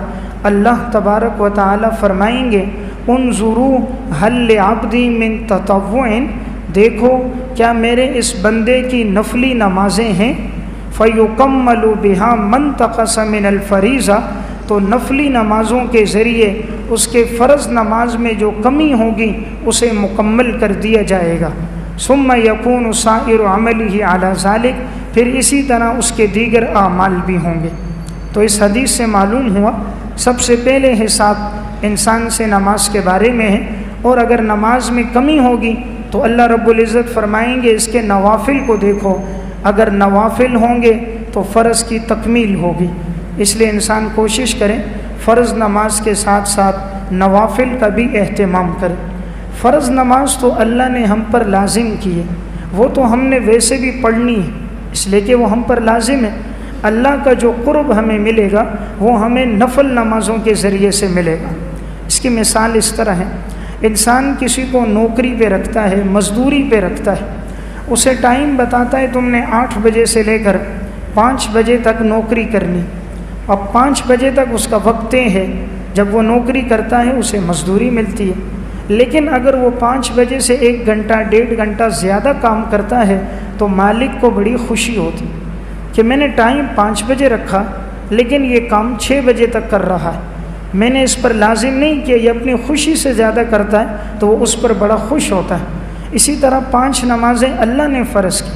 اللہ تبارک و تعالی فرمائیں گے، انظروا هل لعبدی من تطوع، دیکھو کیا میرے اس بندے کی نفلی نمازیں ہیں، فیکمل بہا من تقص من الفریضہ، تو نفلی نمازوں کے ذریعے اس کے فرض نماز میں جو کمی ہوگی اسے مکمل کر دیا جائے گا۔ ثم یکون سائر عملہ علی ذلک، پھر اسی طرح اس کے دیگر اعمال بھی ہوں گے۔ تو اس حدیث سے معلوم ہوا سب سے پہلے حساب انسان سے نماز کے بارے میں ہے، اور اگر نماز میں کمی ہوگی تو اللہ رب العزت فرمائیں گے اس کے نوافل کو دیکھو، اگر نوافل ہوں گے تو فرض کی تکمیل ہوگی۔ اس لیے انسان کوشش کرے فرض نماز کے ساتھ ساتھ نوافل کا بھی اہتمام کرے۔ فرض نماز تو اللہ نے ہم پر لازم کی ہے، وہ تو ہم نے ویسے بھی پڑھنی ہے، اس لیے کہ وہ ہم پر لازم ہے۔ اللہ کا جو قرب ہمیں ملے گا وہ ہمیں نفل نمازوں کے ذریعے سے ملے گا۔ اس کی مثال اس طرح ہے، انسان کسی کو نوکری پہ رکھتا ہے، مزدوری پہ رکھتا ہے، اسے ٹائم بتاتا ہے تم نے 8 بجے سے لے کر 5 بجے تک نوکری کرنی، اب 5 بجے تک اس کا وقت طے ہے، جب وہ نوکری کرتا ہے اسے مزدوری ملتی ہے۔ لیکن اگر وہ 5 بجے سے 1 گھنٹہ 1.5 گھنٹہ زیادہ کام کرتا ہے تو مالک کو بڑی خوشی ہوتی کہ میں نے ٹائم 5 بجے رکھا لیکن یہ کام 6 بجے تک کر رہا ہے، میں نے اس پر لازم نہیں کیا، یہ اپنی خوشی سے زیادہ کرتا ہے تو وہ اس پر بڑا خوش ہوتا ہے۔ اسی طرح 5 نمازیں اللہ نے فرض کی،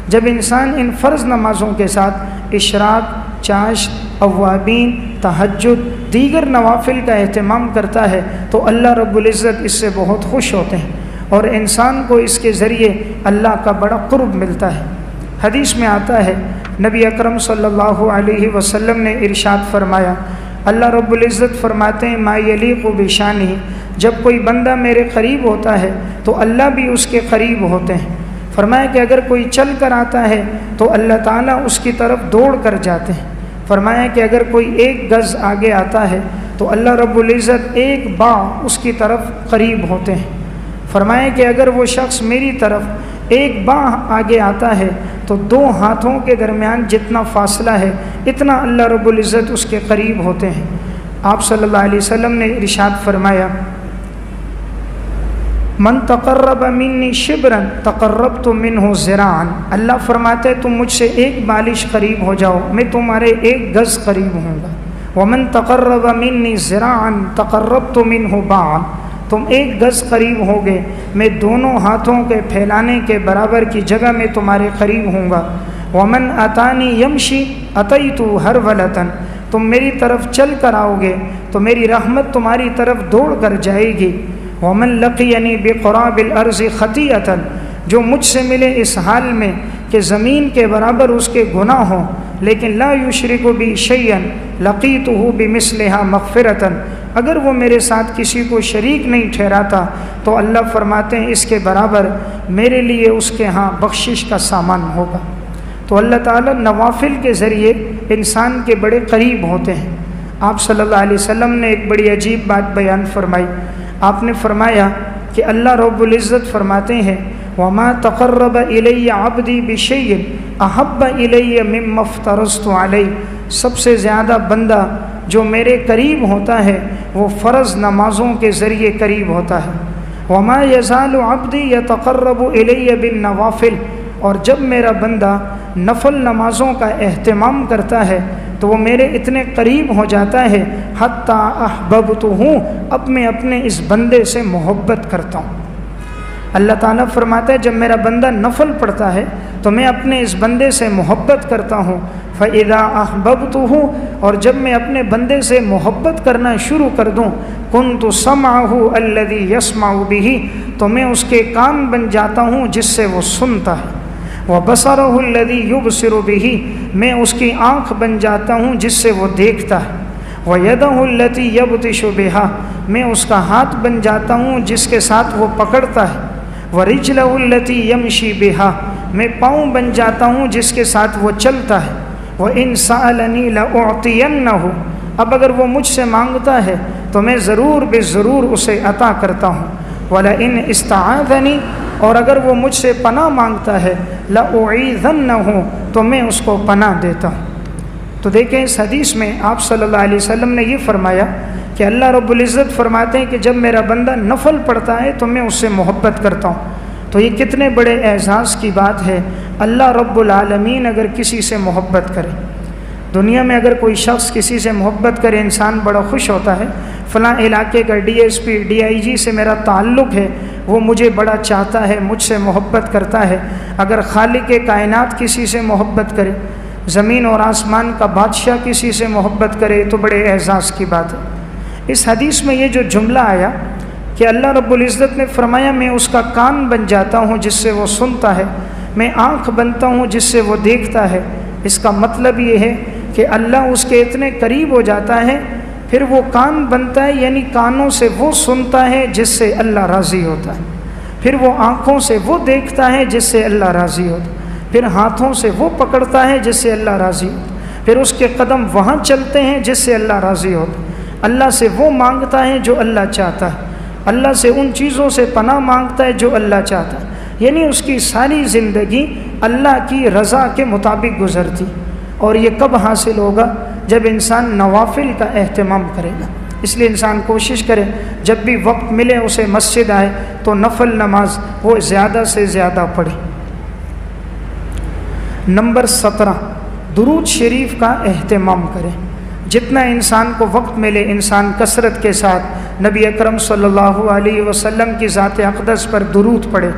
جب انسان ان فرض نمازوں کے ساتھ اشراق، چاشت، اوابین، تہجد، دیگر نوافل کا اہتمام کرتا ہے تو اللہ رب العزت اس سے بہت خوش ہوتے ہیں، اور انسان کو اس کے ذریعے اللہ کا بڑا قرب ملتا ہے۔ حدیث میں آتا ہے نبی اکرم صلی اللہ علیہ وسلم نے ارشاد فرمایا، اللہ رب العزت فرماتے ہیں ما یلیق بشانہ، جب کوئی بندہ میرے قریب ہوتا ہے تو اللہ بھی اس کے قریب ہوتے ہیں۔ فرمایا کہ اگر کوئی چل کر آتا ہے تو اللہ تعالیٰ اس کی طرف دوڑ کر جاتے ہیں۔ فرمایا کہ اگر کوئی 1 گز آگے آتا ہے تو اللہ رب العزت 1 باع اس کی طرف قریب ہوتے ہیں۔ فرمایا کہ اگر وہ شخص میری طرف 1 باع آگے آتا ہے تو 2 ہاتھوں کے درمیان جتنا فاصلہ ہے اتنا اللہ رب العزت اس کے قریب ہوتے ہیں۔ آپ صلی اللہ علیہ وسلم نے ارشاد فرمایا، من تقرب منی شبرا تقربت منہ ذراعا، اللہ فرماتے تم مجھ سے 1 بالش قریب ہو جاؤ میں تمہارے 1 گز قریب ہوں گا۔ ومن تقرب منی ذراعا تقربت منہ باعا، تم 1 گز قریب ہوگے میں دونوں ہاتھوں کے پھیلانے کے برابر کی جگہ میں تمہارے قریب ہوں گا۔ ومن اتانی یمشی اتیتو ہرولۃ، تم میری طرف چل کر آؤ گے تو میری رحمت تمہاری طرف دوڑ کر جائے گی۔ ومن لقینی بقراب الارض خطیئۃ، جو مجھ سے ملے اس حال میں کہ زمین کے برابر اس کے گناہ ہوں لیکن لا یشرک بی شیئا لقیتہ بمثلھا مغفرۃ، اگر وہ میرے ساتھ کسی کو شریک نہیں ٹھہراتا تو اللہ فرماتے ہیں اس کے برابر میرے لیے اس کے ہاں بخشش کا سامان ہوگا۔ تو اللہ تعالیٰ نوافل کے ذریعے انسان کے بڑے قریب ہوتے ہیں۔ آپ صلی اللہ علیہ وسلم نے ایک بڑی عجیب بات بیان فرمائی۔ آپ نے فرمایا کہ اللہ رب العزت فرماتے ہیں وَمَا تَقَرَّبَ إِلَيَّ عَبْدِي بِشَيْءٍ أَحَبَّ إِلَيَّ مِمَّا افْتَرَضْتُ عَلَيْهِ، سب سے زیادہ بندہ جو میرے قریب ہوتا ہے وہ فرض نمازوں کے ذریعے قریب ہوتا ہے۔ وَمَا يَزَالُ عَبْدِي يَتَقَرَّبُ إِلَيَّ بِالنَّوَافِلِ، اور جب میرا بندہ نفل نمازوں کا اہتمام کرتا ہے تو وہ میرے اتنے قریب ہو جاتا ہے حتیٰ احببتہ، اب میں اپنے اس بندے سے محبت کرتا ہوں۔ اللہ تعالیٰ فرماتا ہے جب میرا بندہ نفل پڑھتا ہے تو میں اپنے اس بندے سے محبت کرتا ہوں۔ فَإِذَا أَحْبَبْتُهُ، اور جب میں اپنے بندے سے محبت کرنا شروع کر دوں كُنْتُ سَمْعَهُ الَّذِي يَسْمَعُ بِهِ، تو میں اس کے کان بن جاتا ہوں جس سے وہ سنتا ہے۔ وَبَصَرَهُ الَّذِي يُبْصِرُ بِهِ، میں اس کی آنکھ بن جاتا ہوں جس سے وہ دیکھتا ہے۔ وَيَدَهُ الَّتِي يَبْطِشُ بِهَا، میں اس کا ہاتھ بن جاتا ہوں جس کے ساتھ وہ پکڑتا ہے۔ وَرِجْلَهُ الَّتِي يَمْشِي بِهَا، میں پاؤں بن جاتا ہوں جس کے ساتھ وہ چلتا ہے۔ وَإِنْ سَأَلَنِي لَأُعْطِيَنَّهُ، اب اگر وہ مجھ سے مانگتا ہے تو میں ضرور بے ضرور اسے عطا کرتا ہوں۔ وَلَئِنْ اسْتَعَاذَنِي، اور اگر وہ مجھ سے پناہ مانگتا ہے لَأُعِيذَنَّهُ، تو میں اس کو پناہ دیتا ہوں۔ تو دیکھیں اس حدیث میں آپ صلی اللہ علیہ وسلم نے یہ فرمایا کہ اللہ رب العزت فرماتے ہیں کہ جب میرا بندہ نفل پڑھتا ہے تو میں اس سے محبت کرتا ہوں۔ تو یہ کتنے بڑے اعزاز کی بات ہے، اللہ رب العالمین اگر کسی سے محبت کرے۔ دنیا میں اگر کوئی شخص کسی سے محبت کرے انسان بڑا خوش ہوتا ہے، فلاں علاقے کا D S P D I G سے میرا تعلق ہے، وہ مجھے بڑا چاہتا ہے، مجھ سے محبت کرتا ہے۔ اگر خالق کائنات کسی سے محبت کرے، زمین اور آسمان کا بادشاہ کسی سے محبت کرے تو بڑے اعزاز کی بات ہے۔ اس حدیث میں یہ جو جملہ آیا کہ اللہ رب العزت نے فرمایا میں اس کا کان بن جاتا ہوں جس سے وہ سنتا ہے، میں آنکھ بنتا ہوں جس سے وہ دیکھتا ہے، اس کا مطلب یہ ہے کہ اللہ اس کے اتنے قریب ہو جاتا ہے، پھر وہ کان بنتا ہے، یعنی کانوں سے وہ سنتا ہے جس سے اللہ راضی ہوتا ہے، پھر وہ آنکھوں سے وہ دیکھتا ہے جس سے اللہ راضی ہوتا ہے، پھر ہاتھوں سے وہ پکڑتا ہے جس سے اللہ راضی ہوتا ہے، پھر اس کے قدم وہاں چلتے ہیں جس سے اللہ راضی ہوتا ہے، اللہ سے وہ مانگتا ہے جو اللہ چاہتا ہے، اللہ سے ان چیزوں سے پناہ مانگتا ہے جو اللہ چاہتا ہے، یعنی اس کی ساری زندگی اللہ کی رضا کے مطابق گزرتی۔ اور یہ کب حاصل ہوگا؟ جب انسان نوافل کا اہتمام کرے گا۔ اس لیے انسان کوشش کرے جب بھی وقت ملے اسے مسجد آئے تو نفل نماز وہ زیادہ سے زیادہ پڑھے۔ نمبر 17، درود شریف کا اہتمام کرے۔ جتنا انسان کو وقت ملے انسان کثرت کے ساتھ نبی اکرم صلی اللہ علیہ وسلم کی ذات اقدس پر درود پڑھے۔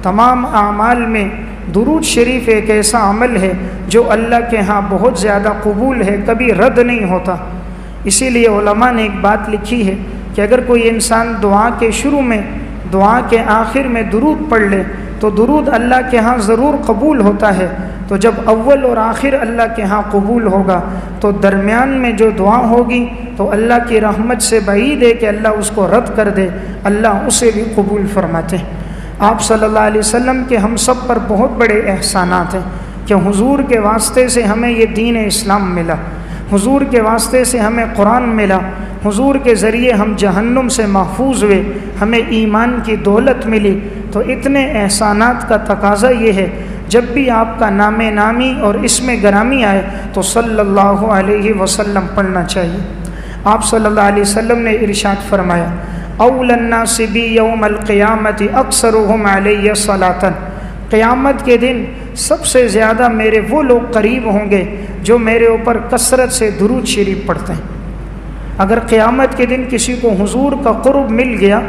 تمام اعمال میں درود شریف ایک ایسا عمل ہے جو اللہ کے ہاں بہت زیادہ قبول ہے، کبھی رد نہیں ہوتا۔ اسی لیے علماء نے ایک بات لکھی ہے کہ اگر کوئی انسان دعا کے شروع میں، دعا کے آخر میں درود پڑھ لے تو درود اللہ کے ہاں ضرور قبول ہوتا ہے۔ تو جب اول اور آخر اللہ کے ہاں قبول ہوگا تو درمیان میں جو دعا ہوگی تو اللہ کی رحمت سے بعید ہے کہ اللہ اس کو رد کر دے، اللہ اسے بھی قبول فرماتے ہیں۔ آپ صلی اللہ علیہ وسلم کے ہم سب پر بہت بڑے احسانات ہیں کہ حضور کے واسطے سے ہمیں یہ دین اسلام ملا، حضور کے واسطے سے ہمیں قرآن ملا، حضور کے ذریعے ہم جہنم سے محفوظ ہوئے، ہمیں ایمان کی دولت ملی۔ تو اتنے احسانات کا تقاضا یہ ہے جب بھی آپ کا نام نامی اور اسم گرامی آئے تو صلی اللہ علیہ وسلم پڑھنا چاہیے۔ آپ صلی اللہ علیہ وسلم نے ارشاد فرمایا اول الناس بی یوم القیامت اکثرهم علی صلاۃ، قیامت کے دن سب سے زیادہ میرے وہ لوگ قریب ہوں گے جو میرے اوپر کثرت سے درود شریف پڑھتے ہیں۔ اگر قیامت کے دن کسی کو حضور کا قرب مل گیا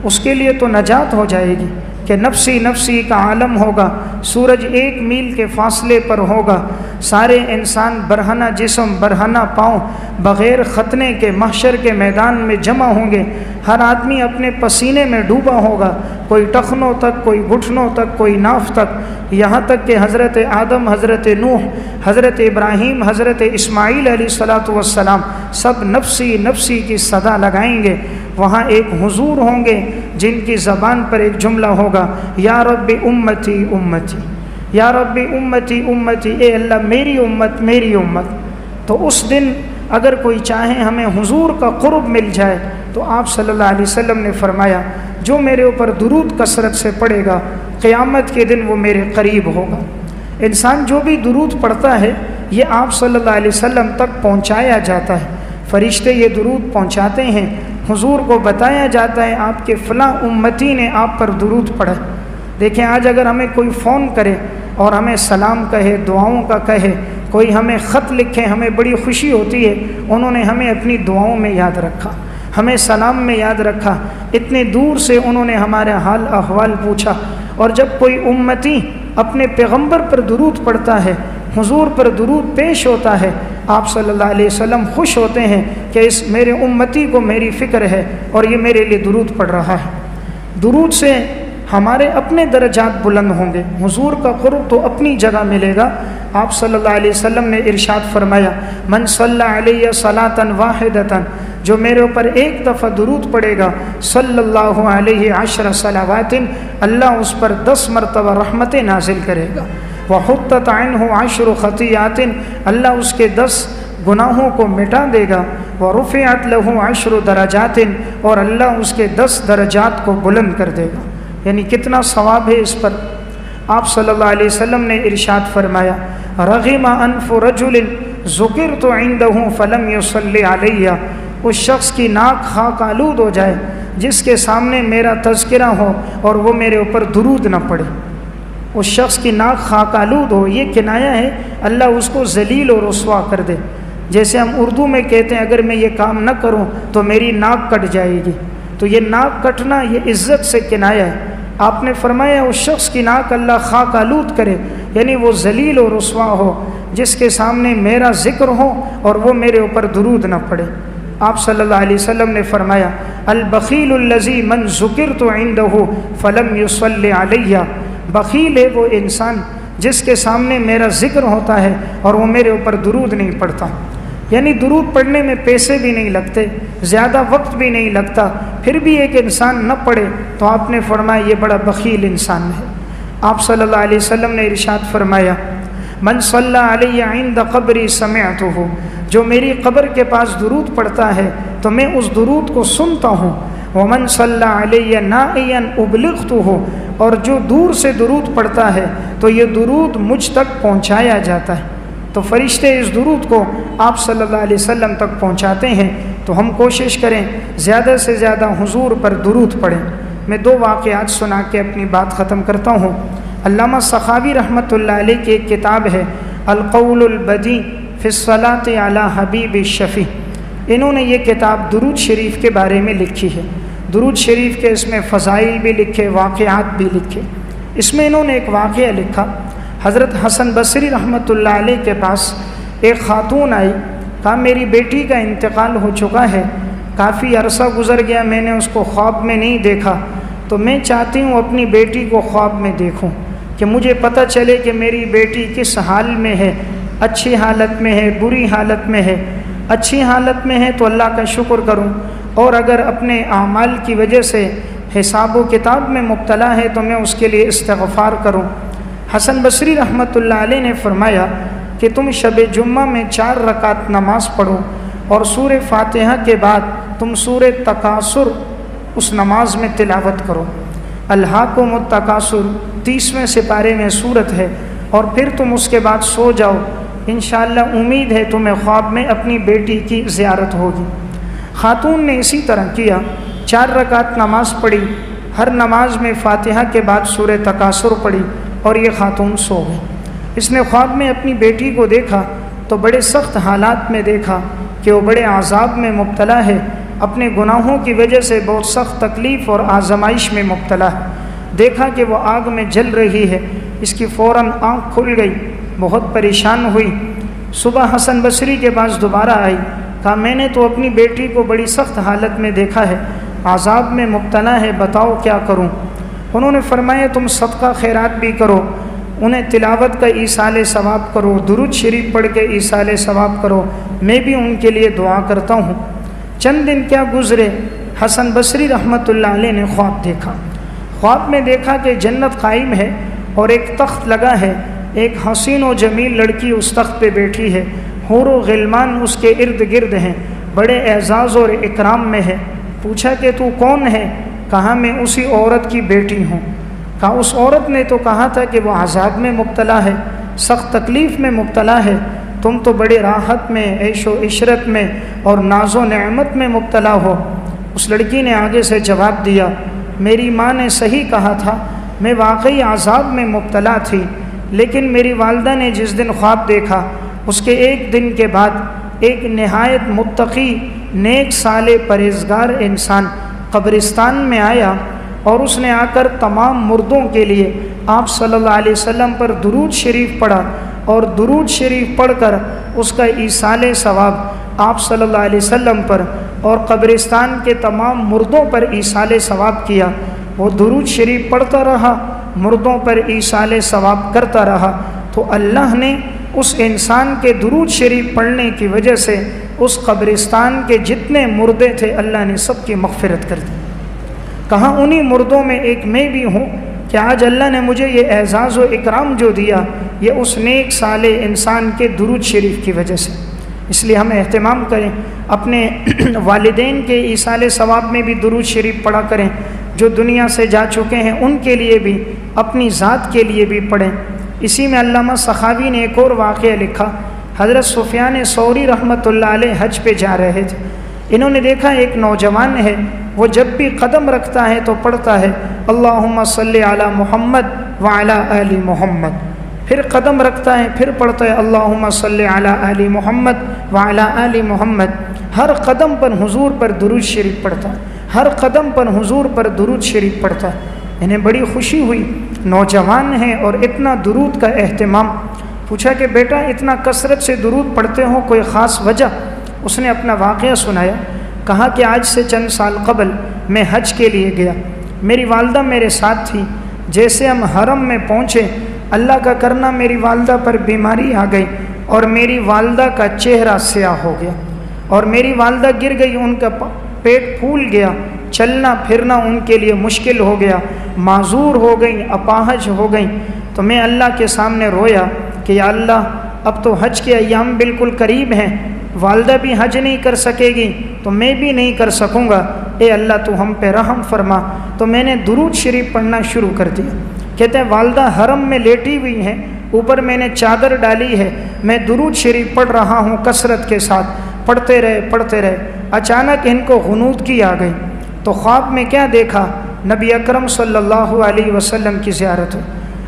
اس کے لیے تو نجات ہو جائے گی، کہ نفسی نفسی کا عالم ہوگا، سورج 1 میل کے فاصلے پر ہوگا، سارے انسان برہنہ جسم برہنہ پاؤں بغیر ختنے کے محشر کے میدان میں جمع ہوں گے، ہر آدمی اپنے پسینے میں ڈوبا ہوگا، کوئی ٹخنوں تک، کوئی گھٹنوں تک، کوئی ناف تک، یہاں تک کہ حضرت آدم، حضرت نوح، حضرت ابراہیم، حضرت اسماعیل علیہ الصلاۃ والسلام سب نفسی نفسی کی صدا لگائیں گے۔ وہاں ایک حضور ہوں گے جن کی زبان پر ایک جملہ ہوگا، یا رب امتی امتی، یا رب امتی امتی، اے اللہ میری امت میری امت۔ تو اس دن اگر کوئی چاہے ہمیں حضور کا قرب مل جائے تو آپ صلی اللہ علیہ وسلم نے فرمایا جو میرے اوپر درود کثرت سے پڑھے گا قیامت کے دن وہ میرے قریب ہوگا۔ انسان جو بھی درود پڑھتا ہے یہ آپ صلی اللہ علیہ وسلم تک پہنچایا جاتا ہے، فرشتے یہ درود پہنچاتے ہیں، حضور کو بتایا جاتا ہے آپ کے فلاں امتی نے آپ پر درود پڑھا۔ دیکھیں آج اگر ہمیں کوئی فون کرے اور ہمیں سلام کہے، دعاؤں کا کہے، کوئی ہمیں خط لکھے، ہمیں بڑی خوشی ہوتی ہے، انہوں نے ہمیں اپنی دعاؤں میں یاد رکھا، ہمیں سلام میں یاد رکھا، اتنے دور سے انہوں نے ہمارا حال احوال پوچھا۔ اور جب کوئی امتی اپنے پیغمبر پر درود پڑھتا ہے، حضور پر درود پیش ہوتا ہے، آپ صلی اللہ علیہ وسلم خوش ہوتے ہیں کہ اس میرے امتی کو میری فکر ہے اور یہ میرے لیے درود پڑھ رہا ہے۔ درود سے ہمارے اپنے درجات بلند ہوں گے، حضور کا قرب تو اپنی جگہ ملے گا۔ آپ صلی اللہ علیہ وسلم نے ارشاد فرمایا، من صلی علیہ صلاۃ واحدۃ، جو میرے اوپر ایک دفعہ درود پڑھے گا، صلی اللہ علیہ 10 صلوات، اللہ اس پر 10 مرتبہ رحمتیں نازل کرے گا۔ وحطت عنہ 10 خطیئات، اللہ اس کے 10 گناہوں کو مٹا دے گا۔ ورفعت له 10 درجات، اور اللہ اس کے 10 درجات کو بلند کر دے گا۔ یعنی کتنا ثواب ہے اس پر۔ آپ صلی اللہ علیہ وسلم نے ارشاد فرمایا، رغم انف رجل ذکرت عنده فلم يصلی علیہ، اس شخص کی ناک خاک آلود ہو جائے جس کے سامنے میرا تذکرہ ہو اور وہ میرے اوپر درود نہ پڑھے۔ اس شخص کی ناک خاک آلود ہو، یہ کنایا ہے اللہ اس کو ذلیل اور رسوا کر دے۔ جیسے ہم اردو میں کہتے ہیں اگر میں یہ کام نہ کروں تو میری ناک کٹ جائے گی، تو یہ ناک کٹنا یہ عزت سے کنایا ہے۔ آپ نے فرمایا اس شخص کی ناک اللہ خاک آلود کرے، یعنی وہ ذلیل و رسوا ہو جس کے سامنے میرا ذکر ہو اور وہ میرے اوپر درود نہ پڑے۔ آپ صلی اللہ علیہ وسلم نے فرمایا، البخیل الذی من ذکرت عنده فلم یصلی علیہ، بخیل ہے وہ انسان جس کے سامنے میرا ذکر ہوتا ہے اور وہ میرے اوپر درود نہیں پڑھتا۔ یعنی درود پڑھنے میں پیسے بھی نہیں لگتے، زیادہ وقت بھی نہیں لگتا، پھر بھی ایک انسان نہ پڑھے تو آپ نے فرمایا یہ بڑا بخیل انسان ہے۔ آپ صلی اللہ علیہ وسلم نے ارشاد فرمایا، من صلی علیہ عند قبری سمعتہ، جو میری قبر کے پاس درود پڑھتا ہے تو میں اس درود کو سنتا ہوں۔ ومن صلی علیہ نائیا ابلغتہ، اور جو دور سے درود پڑھتا ہے تو یہ درود مجھ تک پہنچایا جاتا ہے۔ تو فرشتے اس درود کو آپ صلی اللہ علیہ وسلم تک پہنچاتے ہیں۔ تو ہم کوشش کریں زیادہ سے زیادہ حضور پر درود پڑھیں۔ میں 2 واقعات سنا کے اپنی بات ختم کرتا ہوں۔ علامہ سخاوی رحمۃ اللہ علیہ کی ایک کتاب ہے القول البدیع فی الصلاۃ علی حبیب الشفیع، انہوں نے یہ کتاب درود شریف کے بارے میں لکھی ہے۔ درود شریف کے اس میں فضائل بھی لکھے، واقعات بھی لکھے۔ اس میں انہوں نے ایک واقعہ لکھا، حضرت حسن بصری رحمۃ اللہ علیہ کے پاس ایک خاتون آئی، کہا میری بیٹی کا انتقال ہو چکا ہے، کافی عرصہ گزر گیا، میں نے اس کو خواب میں نہیں دیکھا، تو میں چاہتی ہوں اپنی بیٹی کو خواب میں دیکھوں کہ مجھے پتہ چلے کہ میری بیٹی کس حال میں ہے، اچھی حالت میں ہے، بری حالت میں ہے۔ اچھی حالت میں ہے تو اللہ کا شکر کروں، اور اگر اپنے اعمال کی وجہ سے حساب و کتاب میں مبتلا ہے تو میں اس کے لیے استغفار کروں۔ حسن بصری رحمۃ اللہ علیہ نے فرمایا کہ تم شب جمعہ میں 4 رکعت نماز پڑھو اور سورہ فاتحہ کے بعد تم سورہ تکاثر اس نماز میں تلاوت کرو۔ الہاکم التکاثر 30ویں سپارے میں سورت ہے، اور پھر تم اس کے بعد سو جاؤ، انشاءاللہ امید ہے تمہیں خواب میں اپنی بیٹی کی زیارت ہوگی۔ خاتون نے اسی طرح کیا، 4 رکعت نماز پڑھی، ہر نماز میں فاتحہ کے بعد سورہ تکاثر پڑھی، اور یہ خاتون سو گئی۔ اس نے خواب میں اپنی بیٹی کو دیکھا تو بڑے سخت حالات میں دیکھا کہ وہ بڑے عذاب میں مبتلا ہے، اپنے گناہوں کی وجہ سے بہت سخت تکلیف اور آزمائش میں مبتلا ہے۔ دیکھا کہ وہ آگ میں جل رہی ہے، اس کی فوراً آنکھ کھل گئی، بہت پریشان ہوئی۔ صبح حسن بصری کے پاس دوبارہ آئی، کہا میں نے تو اپنی بیٹی کو بڑی سخت حالت میں دیکھا ہے، عذاب میں مبتلا ہے، بتاؤ کیا کروں؟ انہوں نے فرمایا تم صدقہ خیرات بھی کرو، انہیں تلاوت کا ایصال ثواب کرو، درود شریف پڑھ کے ایصال ثواب کرو، میں بھی ان کے لیے دعا کرتا ہوں۔ چند دن کیا گزرے، حسن بصری رحمۃ اللہ علیہ نے خواب دیکھا۔ خواب میں دیکھا کہ جنت قائم ہے اور ایک تخت لگا ہے، ایک حسین و جمیل لڑکی اس تخت پہ بیٹھی ہے، حور و غلمان اس کے ارد گرد ہیں، بڑے اعزاز اور اکرام میں ہے۔ پوچھا کہ تو کون ہے؟ کہا میں اسی عورت کی بیٹی ہوں۔ کہا اس عورت نے تو کہا تھا کہ وہ عذاب میں مبتلا ہے، سخت تکلیف میں مبتلا ہے، تم تو بڑے راحت میں، عیش و عشرت میں اور ناز و نعمت میں مبتلا ہو۔ اس لڑکی نے آگے سے جواب دیا، میری ماں نے صحیح کہا تھا، میں واقعی عذاب میں مبتلا تھی، لیکن میری والدہ نے جس دن خواب دیکھا اس کے ایک دن کے بعد ایک نہایت متقی، نیک صالح پرہیزگار انسان قبرستان میں آیا اور اس نے آ کر تمام مردوں کے لیے آپ صلی اللہ علیہ وسلم پر درود شریف پڑھا، اور درود شریف پڑھ کر اس کا ایصال ثواب آپ صلی اللہ علیہ وسلم پر اور قبرستان کے تمام مردوں پر ایصال ثواب کیا۔ وہ درود شریف پڑھتا رہا، مردوں پر ایصال ثواب کرتا رہا، تو اللہ نے اس انسان کے درود شریف پڑھنے کی وجہ سے اس قبرستان کے جتنے مردے تھے اللہ نے سب کی مغفرت کر دی۔ کہاں انہی مردوں میں ایک میں بھی ہوں کہ آج اللہ نے مجھے یہ اعزاز و اکرام جو دیا یہ اس نیک صالح انسان کے درود شریف کی وجہ سے۔ اس لیے ہم اہتمام کریں، اپنے والدین کے ایصال ثواب میں بھی درود شریف پڑھا کریں، جو دنیا سے جا چکے ہیں ان کے لیے بھی، اپنی ذات کے لیے بھی پڑھیں۔ اسی میں علامہ سخاوی نے ایک اور واقعہ لکھا، حضرت سفیان ثوری رحمۃ اللہ علیہ حج پہ جا رہے تھے، انہوں نے دیکھا ایک نوجوان ہے، وہ جب بھی قدم رکھتا ہے تو پڑھتا ہے اللہم صلی علی محمد وعلی آل محمد، پھر قدم رکھتا ہے پھر پڑھتا ہے اللہم صلی علی آل محمد وعلی آل محمد، ہر قدم پر حضور پر درود شریف پڑھتا ہے، ہر قدم پر حضور پر درود شریف پڑھتا ہے۔ انہیں بڑی خوشی ہوئی، نوجوان ہیں اور اتنا درود کا اہتمام۔ پوچھا کہ بیٹا اتنا کثرت سے درود پڑھتے ہو، کوئی خاص وجہ؟ اس نے اپنا واقعہ سنایا، کہا کہ آج سے چند سال قبل میں حج کے لیے گیا، میری والدہ میرے ساتھ تھی، جیسے ہم حرم میں پہنچے اللہ کا کرنا میری والدہ پر بیماری آ گئی اور میری والدہ کا چہرہ سیاہ ہو گیا اور میری والدہ گر گئی، ان کا پیٹ پھول گیا، چلنا پھرنا ان کے لیے مشکل ہو گیا، معذور ہو گئیں، اپاہج ہو گئیں۔ تو میں اللہ کے سامنے رویا کہ یا اللہ اب تو حج کے ایام بالکل قریب ہیں، والدہ بھی حج نہیں کر سکے گی تو میں بھی نہیں کر سکوں گا، اے اللہ تو ہم پہ رحم فرما۔ تو میں نے درود شریف پڑھنا شروع کر دیا۔ کہتے ہیں والدہ حرم میں لیٹی ہوئی ہیں، اوپر میں نے چادر ڈالی ہے، میں درود شریف پڑھ رہا ہوں کثرت کے ساتھ، پڑھتے رہے۔ اچانک ان کو غنودگی آ گئی، تو خواب میں کیا دیکھا؟ نبی اکرم صلی اللہ علیہ وسلم کی زیارت ہو۔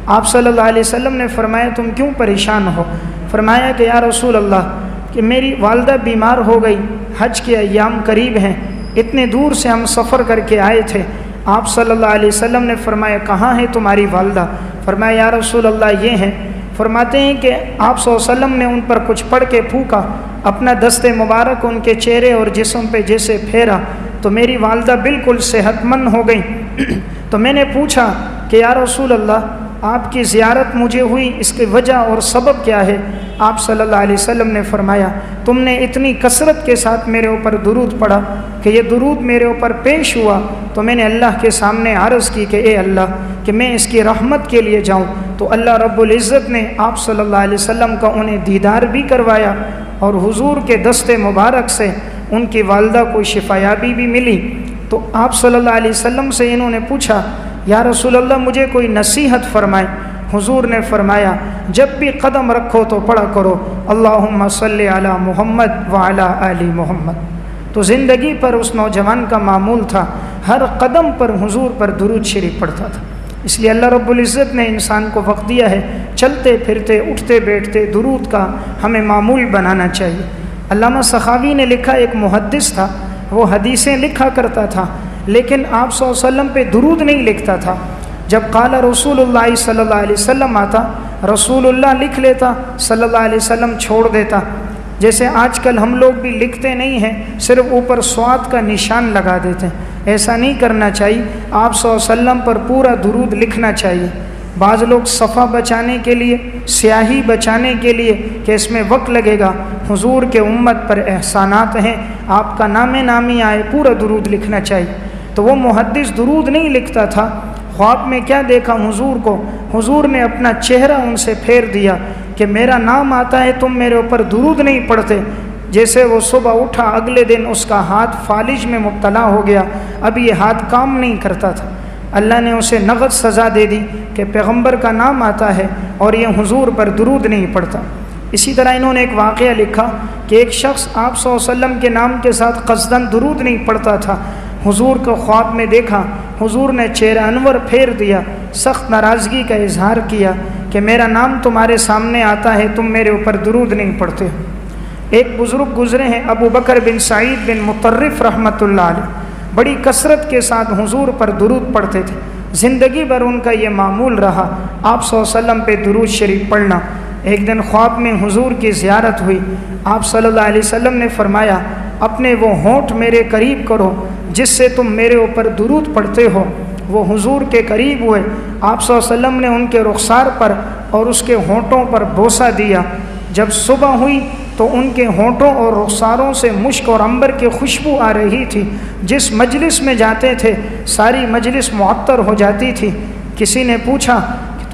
آپ صلی اللہ علیہ وسلم نے فرمایا تم کیوں پریشان ہو؟ فرمایا کہ یا رسول اللہ کہ میری والدہ بیمار ہو گئی، حج کے ایام قریب ہیں، اتنے دور سے ہم سفر کر کے آئے تھے۔ آپ صلی اللہ علیہ وسلم نے فرمایا کہاں ہے تمہاری والدہ؟ فرمایا یا رسول اللہ یہ ہیں۔ فرماتے ہیں کہ آپ صلی اللہ علیہ وسلم نے ان پر کچھ پڑھ کے پھونکا، اپنا دست مبارک ان کے چہرے اور جسم پہ جیسے پھیرا تو میری والدہ بالکل صحت مند ہو گئی۔ تو میں نے پوچھا کہ یا رسول اللہ آپ کی زیارت مجھے ہوئی، اس کی وجہ اور سبب کیا ہے؟ آپ صلی اللہ علیہ وسلم نے فرمایا تم نے اتنی کثرت کے ساتھ میرے اوپر درود پڑھا کہ یہ درود میرے اوپر پیش ہوا، تو میں نے اللہ کے سامنے عرض کی کہ اے اللہ کہ میں اس کی رحمت کے لیے جاؤں، تو اللہ رب العزت نے آپ صلی اللہ علیہ وسلم کا انہیں دیدار بھی کروایا اور حضور کے دست مبارک سے ان کی والدہ کو شفایابی بھی ملی۔ تو آپ صلی اللہ علیہ وسلم سے انہوں نے پوچھا یا رسول اللہ مجھے کوئی نصیحت فرمائے۔ حضور نے فرمایا جب بھی قدم رکھو تو پڑھا کرو اللہم صلی علی محمد وعلی آل محمد۔ تو زندگی پر اس نوجوان کا معمول تھا، ہر قدم پر حضور پر درود شریف پڑھتا تھا۔ اس لیے اللہ رب العزت نے انسان کو وقت دیا ہے، چلتے پھرتے اٹھتے بیٹھتے درود کا ہمیں معمول بنانا چاہیے۔ علامہ سخاوی نے لکھا، ایک محدث تھا، وہ حدیثیں لکھا کرتا تھا لیکن آپ صلی اللہ علیہ وسلم پہ درود نہیں لکھتا تھا۔ جب قال رسولullah صلی اللہ علیہ وسلم آتا، رسول اللہ لکھ لیتا، صلی اللہ علیہ وسلم چھوڑ دیتا۔ جیسے آج کل ہم لوگ بھی لکھتے نہیں ہیں، صرف اوپر صاد کا نشان لگا دیتے ہیں، ایسا نہیں کرنا چاہیے۔ آپ صلی اللہ علیہ وسلم پر پورا درود لکھنا چاہیے۔ بعض لوگ صفحہ بچانے کے لیے، سیاہی بچانے کے لیے کہ اس میں وقت لگے گا، حضور کے امت پر احسانات ہیں، آپ کا نام نامی آئے، پورا درود لکھنا چاہیے۔ تو وہ محدث درود نہیں لکھتا تھا، خواب میں کیا دیکھا حضور کو، حضور نے اپنا چہرہ ان سے پھیر دیا کہ میرا نام آتا ہے تم میرے اوپر درود نہیں پڑھتے۔ جیسے وہ صبح اٹھا، اگلے دن اس کا ہاتھ فالج میں مبتلا ہو گیا، اب یہ ہاتھ کام نہیں کرتا تھا۔ اللہ نے اسے نقد سزا دے دی کہ پیغمبر کا نام آتا ہے اور یہ حضور پر درود نہیں پڑتا۔ اسی طرح انہوں نے ایک واقعہ لکھا کہ ایک شخص آپ صلی اللہ علیہ وسلم کے نام کے ساتھ قصداً درود نہیں پڑھتا تھا، حضور کو خواب میں دیکھا، حضور نے چہرہ انور پھیر دیا، سخت ناراضگی کا اظہار کیا کہ میرا نام تمہارے سامنے آتا ہے، تم میرے اوپر درود نہیں پڑھتے۔ ایک بزرگ گزرے ہیں ابو بکر بن سعید بن مطرف رحمۃ اللہ علیہ، بڑی کثرت کے ساتھ حضور پر درود پڑھتے تھے، زندگی بھر ان کا یہ معمول رہا آپ صلی اللہ علیہ وسلم پہ درود شریف پڑھنا۔ ایک دن خواب میں حضور کی زیارت ہوئی، آپ صلی اللہ علیہ وسلم نے فرمایا اپنے وہ ہونٹ میرے قریب کرو جس سے تم میرے اوپر درود پڑھتے ہو۔ وہ حضور کے قریب ہوئے، آپ صلی اللہ علیہ وسلم نے ان کے رخسار پر اور اس کے ہونٹوں پر بوسہ دیا۔ جب صبح ہوئی تو ان کے ہونٹوں اور رخساروں سے مشک اور عنبر کی خوشبو آ رہی تھی، جس مجلس میں جاتے تھے ساری مجلس معطر ہو جاتی تھی۔ کسی نے پوچھا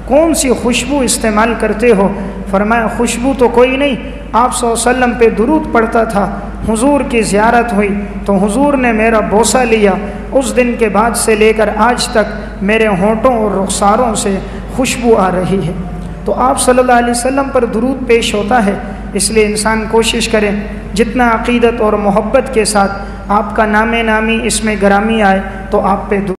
کون سی خوشبو استعمال کرتے ہو؟ فرمایا خوشبو تو کوئی نہیں، آپ صلی اللہ علیہ وسلم پہ درود پڑھتا تھا۔ حضور کی زیارت ہوئی تو حضور نے میرا بوسہ لیا، اس دن کے بعد سے لے کر آج تک میرے ہونٹوں اور رخساروں سے خوشبو آ رہی ہے۔ تو آپ صلی اللہ علیہ وسلم پر درود پیش ہوتا ہے، اس لیے انسان کوشش کرے جتنا عقیدت اور محبت کے ساتھ آپ کا نام نامی اس میں گرامی آئے تو آپ پہ